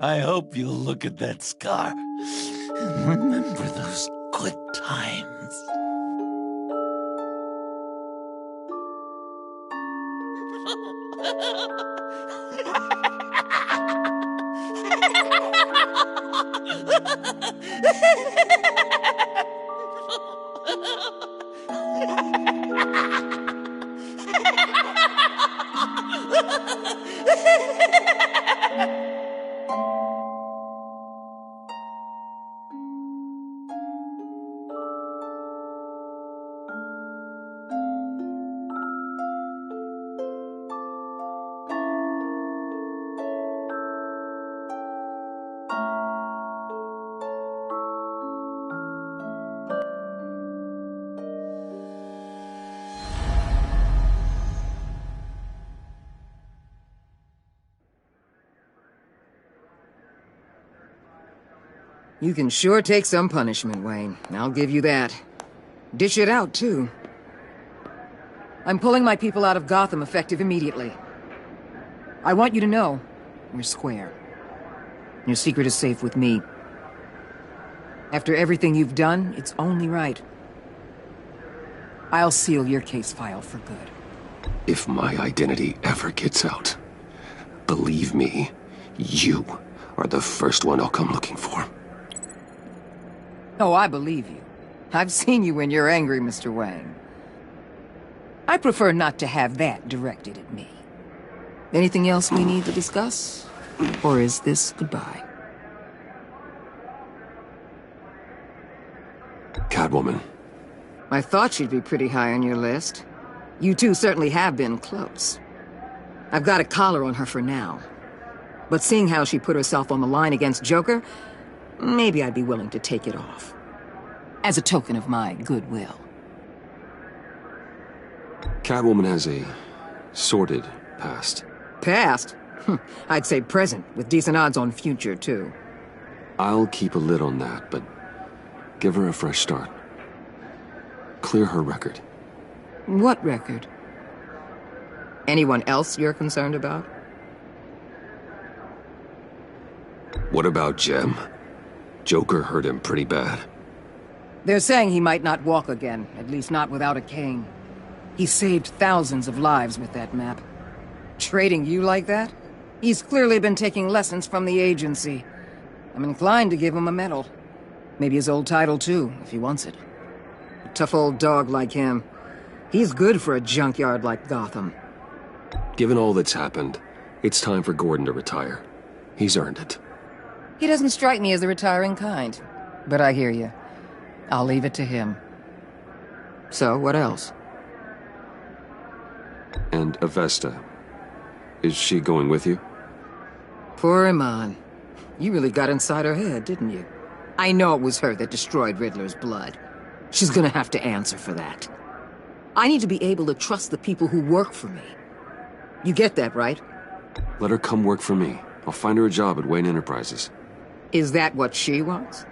I hope you'll look at that scar and remember those good times. You can sure take some punishment, Wayne. I'll give you that. Dish it out, too. I'm pulling my people out of Gotham effective immediately. I want you to know, we're square. Your secret is safe with me. After everything you've done, it's only right. I'll seal your case file for good. If my identity ever gets out, believe me, you are the first one I'll come looking for. Oh, I believe you. I've seen you when you're angry, Mr. Wayne. I prefer not to have that directed at me. Anything else we need to discuss? Or is this goodbye? Catwoman. I thought she'd be pretty high on your list. You two certainly have been close. I've got a collar on her for now. But seeing how she put herself on the line against Joker, maybe I'd be willing to take it off. As a token of my goodwill. Catwoman has a sordid past. Past? I'd say present, with decent odds on future, too. I'll keep a lid on that, but give her a fresh start. Clear her record. What record? Anyone else you're concerned about? What about Jem? Joker hurt him pretty bad. They're saying he might not walk again, at least not without a cane. He saved thousands of lives with that map. Trading you like that? He's clearly been taking lessons from the agency. I'm inclined to give him a medal. Maybe his old title too, if he wants it. A tough old dog like him. He's good for a junkyard like Gotham. Given all that's happened, it's time for Gordon to retire. He's earned it. He doesn't strike me as the retiring kind. But I hear you. I'll leave it to him. So, what else? And Avesta. Is she going with you? Poor Iman. You really got inside her head, didn't you? I know it was her that destroyed Riddler's blood. She's gonna have to answer for that. I need to be able to trust the people who work for me. You get that, right? Let her come work for me. I'll find her a job at Wayne Enterprises. Is that what she wants?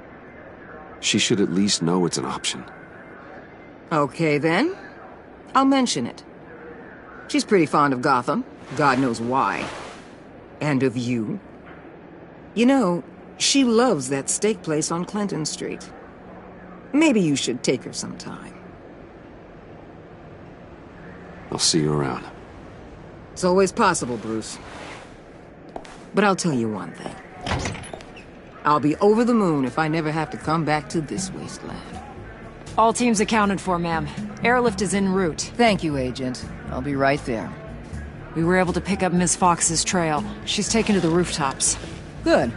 She should at least know it's an option. Okay, then. I'll mention it. She's pretty fond of Gotham. God knows why. And of you. You know, she loves that steak place on Clinton Street. Maybe you should take her sometime. I'll see you around. It's always possible, Bruce. But I'll tell you one thing. I'll be over the moon if I never have to come back to this wasteland. All teams accounted for, ma'am. Airlift is en route. Thank you, Agent. I'll be right there. We were able to pick up Miss Fox's trail. She's taken to the rooftops. Good.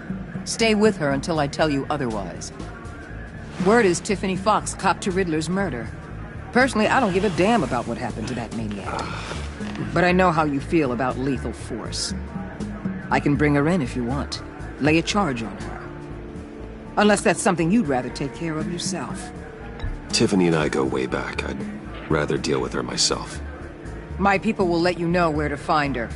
Stay with her until I tell you otherwise. Word is Tiffany Fox copped to Riddler's murder. Personally, I don't give a damn about what happened to that maniac. But I know how you feel about lethal force. I can bring her in if you want. Lay a charge on her. Unless that's something you'd rather take care of yourself. Tiffany and I go way back. I'd rather deal with her myself. My people will let you know where to find her.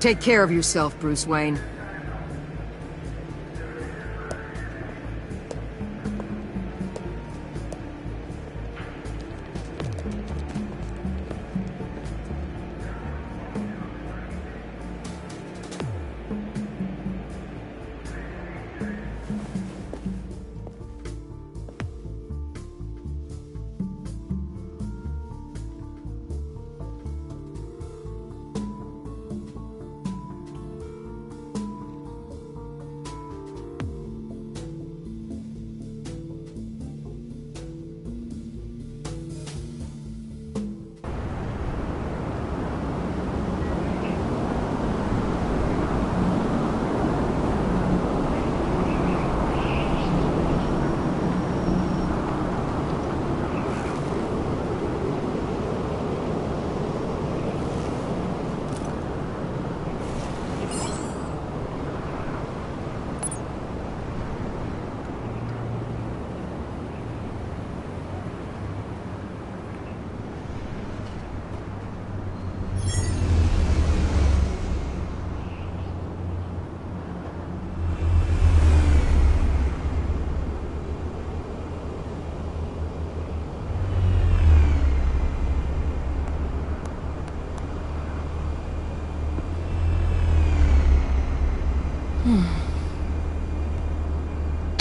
Take care of yourself, Bruce Wayne.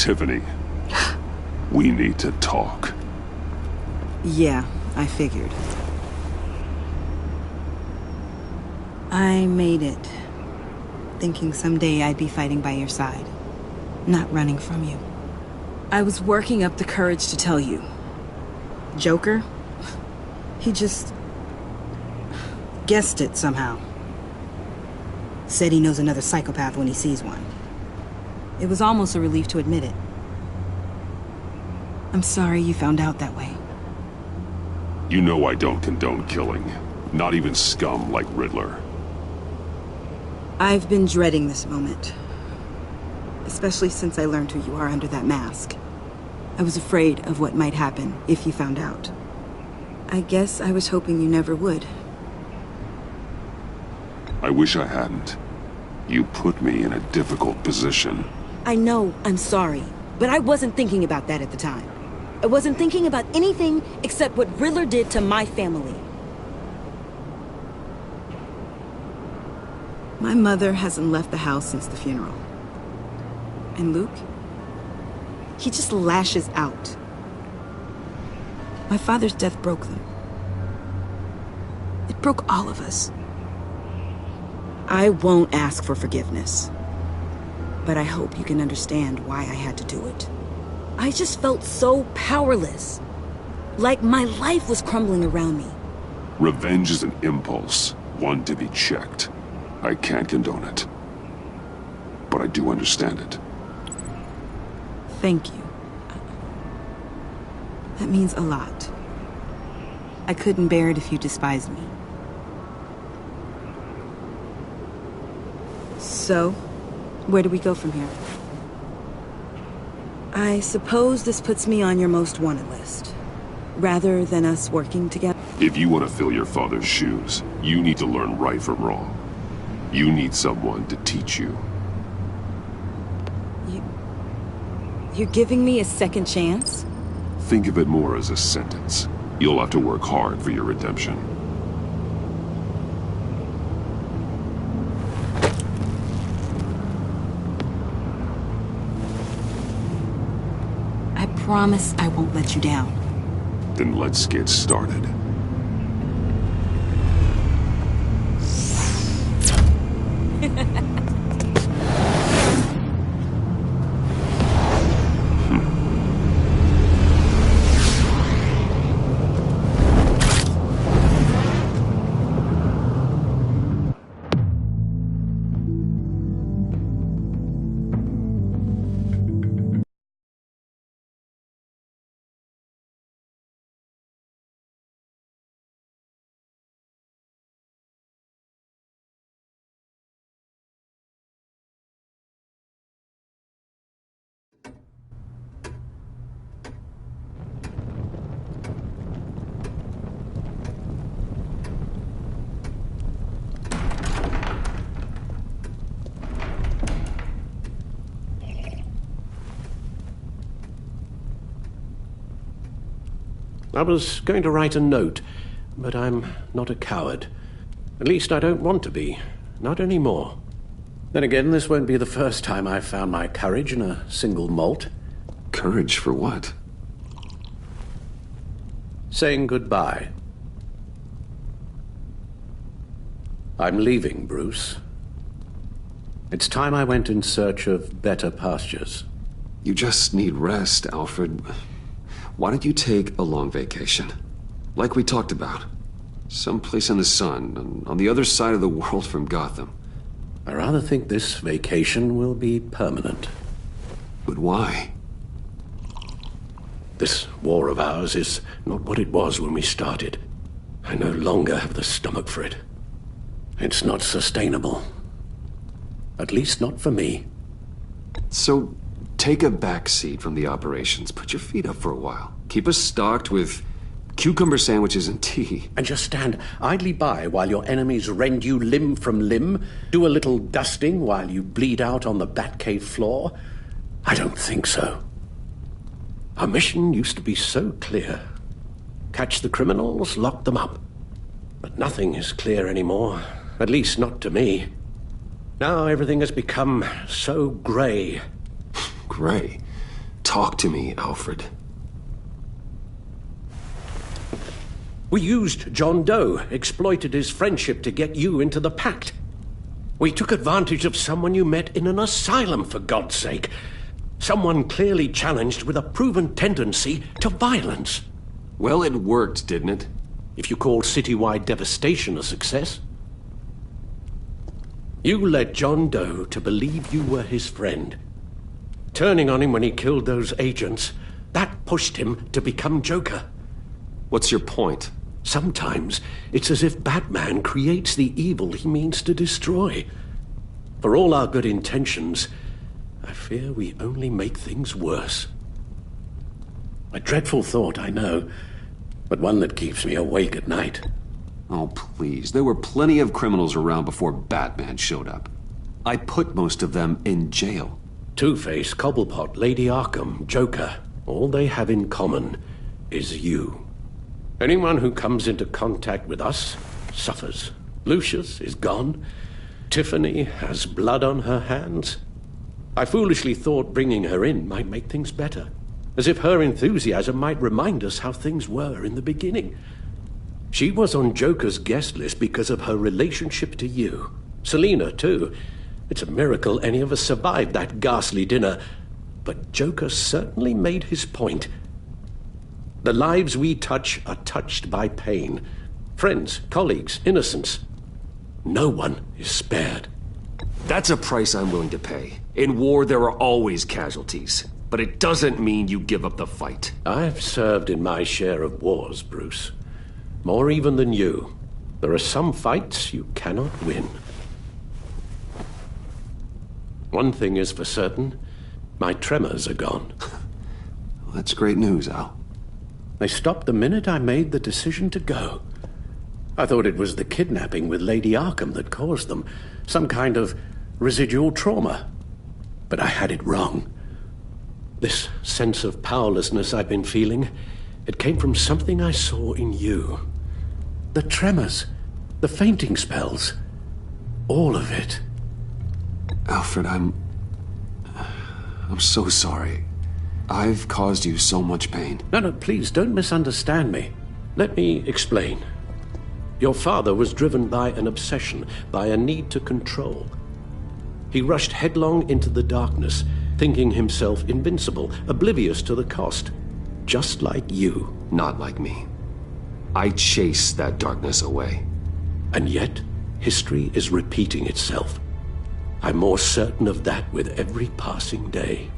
Tiffany, we need to talk. Yeah, I figured. I made it, thinking someday I'd be fighting by your side, not running from you. I was working up the courage to tell you. Joker? He just guessed it somehow. Said he knows another psychopath when he sees one. It was almost a relief to admit it. I'm sorry you found out that way. You know I don't condone killing. Not even scum like Riddler. I've been dreading this moment. Especially since I learned who you are under that mask. I was afraid of what might happen if you found out. I guess I was hoping you never would. I wish I hadn't. You put me in a difficult position. I know, I'm sorry, but I wasn't thinking about that at the time. I wasn't thinking about anything except what Riddler did to my family. My mother hasn't left the house since the funeral. And Luke? He just lashes out. My father's death broke them. It broke all of us. I won't ask for forgiveness. But I hope you can understand why I had to do it. I just felt so powerless. Like my life was crumbling around me. Revenge is an impulse, one to be checked. I can't condone it. But I do understand it. Thank you. That means a lot. I couldn't bear it if you despised me. So, where do we go from here? I suppose this puts me on your most wanted list. Rather than us working together. If you want to fill your father's shoes, you need to learn right from wrong. You need someone to teach you. You're giving me a second chance? Think of it more as a sentence. You'll have to work hard for your redemption. I promise I won't let you down. Then let's get started. I was going to write a note, but I'm not a coward. At least I don't want to be. Not anymore. Then again, this won't be the first time I've found my courage in a single malt. Courage for what? Saying goodbye. I'm leaving, Bruce. It's time I went in search of better pastures. You just need rest, Alfred. Why don't you take a long vacation? Like we talked about. Someplace in the sun, on the other side of the world from Gotham. I rather think this vacation will be permanent. But why? This war of ours is not what it was when we started. I no longer have the stomach for it. It's not sustainable. At least not for me. So, take a back seat from the operations. Put your feet up for a while. Keep us stocked with cucumber sandwiches and tea. And just stand idly by while your enemies rend you limb from limb? Do a little dusting while you bleed out on the Batcave floor? I don't think so. Our mission used to be so clear. Catch the criminals, lock them up. But nothing is clear anymore. At least not to me. Now everything has become so grey. Grey? Talk to me, Alfred. We used John Doe, exploited his friendship to get you into the pact. We took advantage of someone you met in an asylum, for God's sake. Someone clearly challenged with a proven tendency to violence. Well, it worked, didn't it? If you call citywide devastation a success. You led John Doe to believe you were his friend. Turning on him when he killed those agents, that pushed him to become Joker. What's your point? Sometimes it's as if Batman creates the evil he means to destroy. For all our good intentions, I fear we only make things worse. A dreadful thought, I know, but one that keeps me awake at night. Oh, please. There were plenty of criminals around before Batman showed up. I put most of them in jail. Two-Face, Cobblepot, Lady Arkham, Joker, all they have in common is you. Anyone who comes into contact with us suffers. Lucius is gone. Tiffany has blood on her hands. I foolishly thought bringing her in might make things better, as if her enthusiasm might remind us how things were in the beginning. She was on Joker's guest list because of her relationship to you. Selina, too. It's a miracle any of us survived that ghastly dinner. But Joker certainly made his point. The lives we touch are touched by pain. Friends, colleagues, innocents. No one is spared. That's a price I'm willing to pay. In war, there are always casualties. But it doesn't mean you give up the fight. I've served in my share of wars, Bruce. More even than you. There are some fights you cannot win. One thing is for certain, my tremors are gone. Well, that's great news, Al. They stopped the minute I made the decision to go. I thought it was the kidnapping with Lady Arkham that caused them. Some kind of residual trauma. But I had it wrong. This sense of powerlessness I've been feeling, it came from something I saw in you. The tremors, the fainting spells, all of it. Alfred, I'm so sorry. I've caused you so much pain. No, please, don't misunderstand me. Let me explain. Your father was driven by an obsession, by a need to control. He rushed headlong into the darkness, thinking himself invincible, oblivious to the cost. Just like you. Not like me. I chased that darkness away. And yet, history is repeating itself. I'm more certain of that with every passing day.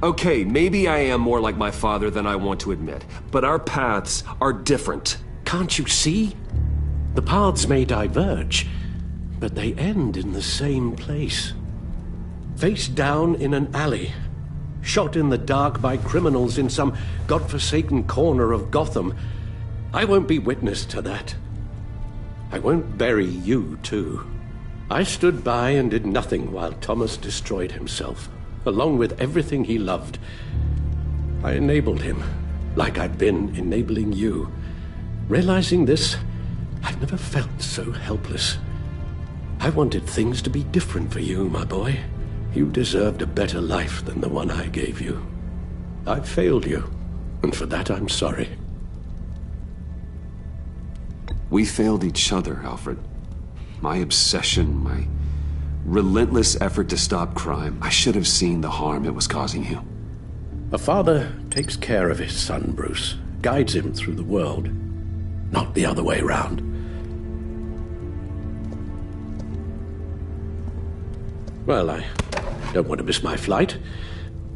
Okay, maybe I am more like my father than I want to admit, but our paths are different. Can't you see? The paths may diverge, but they end in the same place. Face down in an alley, shot in the dark by criminals in some godforsaken corner of Gotham. I won't be witness to that. I won't bury you, too. I stood by and did nothing while Thomas destroyed himself, along with everything he loved. I enabled him, like I'd been enabling you. Realizing this, I've never felt so helpless. I wanted things to be different for you, my boy. You deserved a better life than the one I gave you. I failed you, and for that I'm sorry. We failed each other, Alfred. My obsession, my relentless effort to stop crime. I should have seen the harm it was causing you. A father takes care of his son, Bruce. Guides him through the world. Not the other way around. Well, I don't want to miss my flight.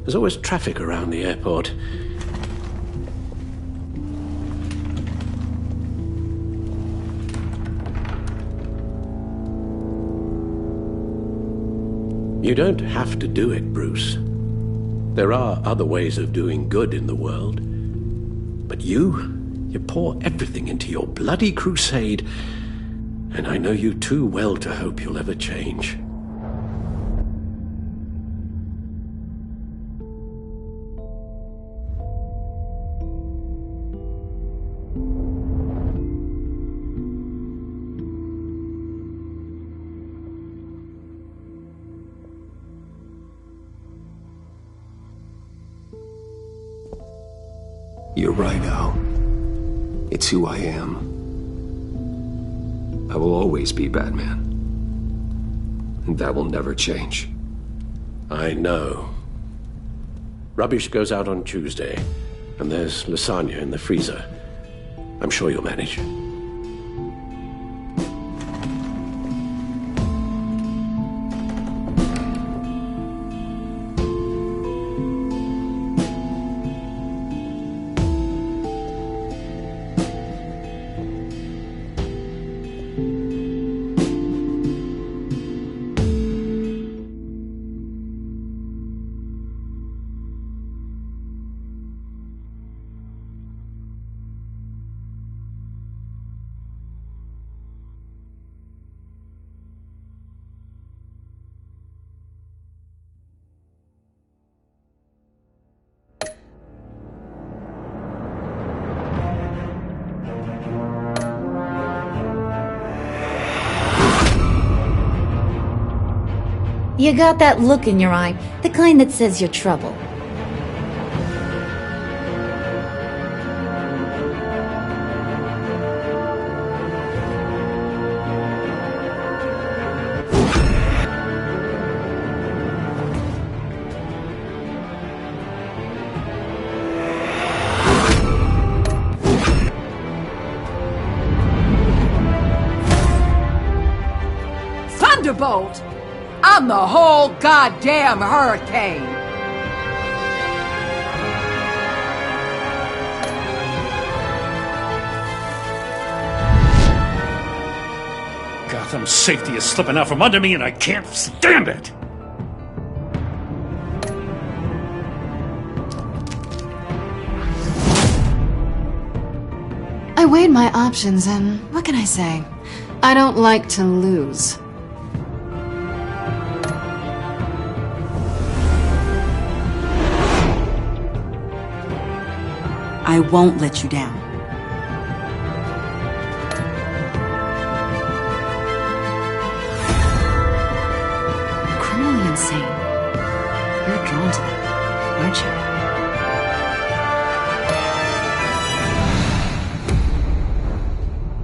There's always traffic around the airport. You don't have to do it, Bruce. There are other ways of doing good in the world. But you pour everything into your bloody crusade, and I know you too well to hope you'll ever change. You're right, Al. It's who I am. I will always be Batman. And that will never change. I know. Rubbish goes out on Tuesday, and there's lasagna in the freezer. I'm sure you'll manage. You got that look in your eye, the kind that says you're trouble. Thunderbolt! I'm the whole goddamn hurricane! Gotham's safety is slipping out from under me and I can't stand it! weighed my options, and what can I say? I don't like to lose. I won't let you down. Criminally insane. You're drawn to that, aren't you?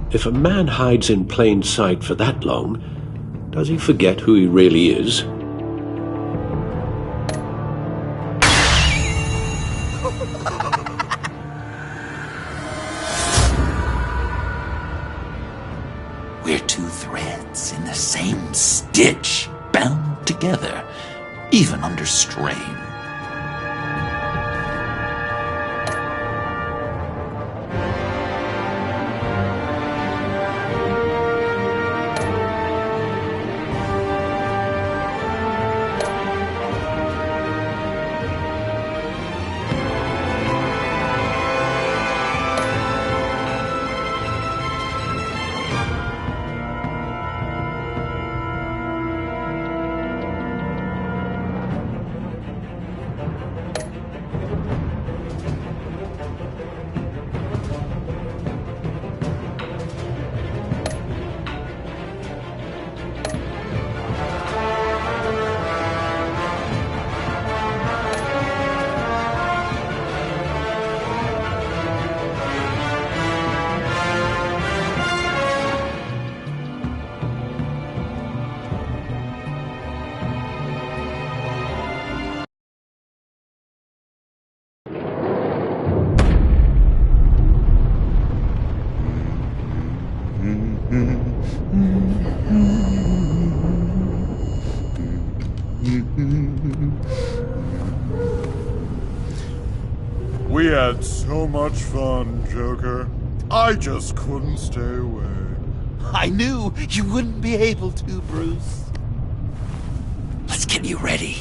If a man hides in plain sight for that long, does he forget who he really is? We're two threads in the same stitch, bound together, even under strain. We had so much fun, Joker. I just couldn't stay away. I knew you wouldn't be able to, Bruce. Let's get you ready.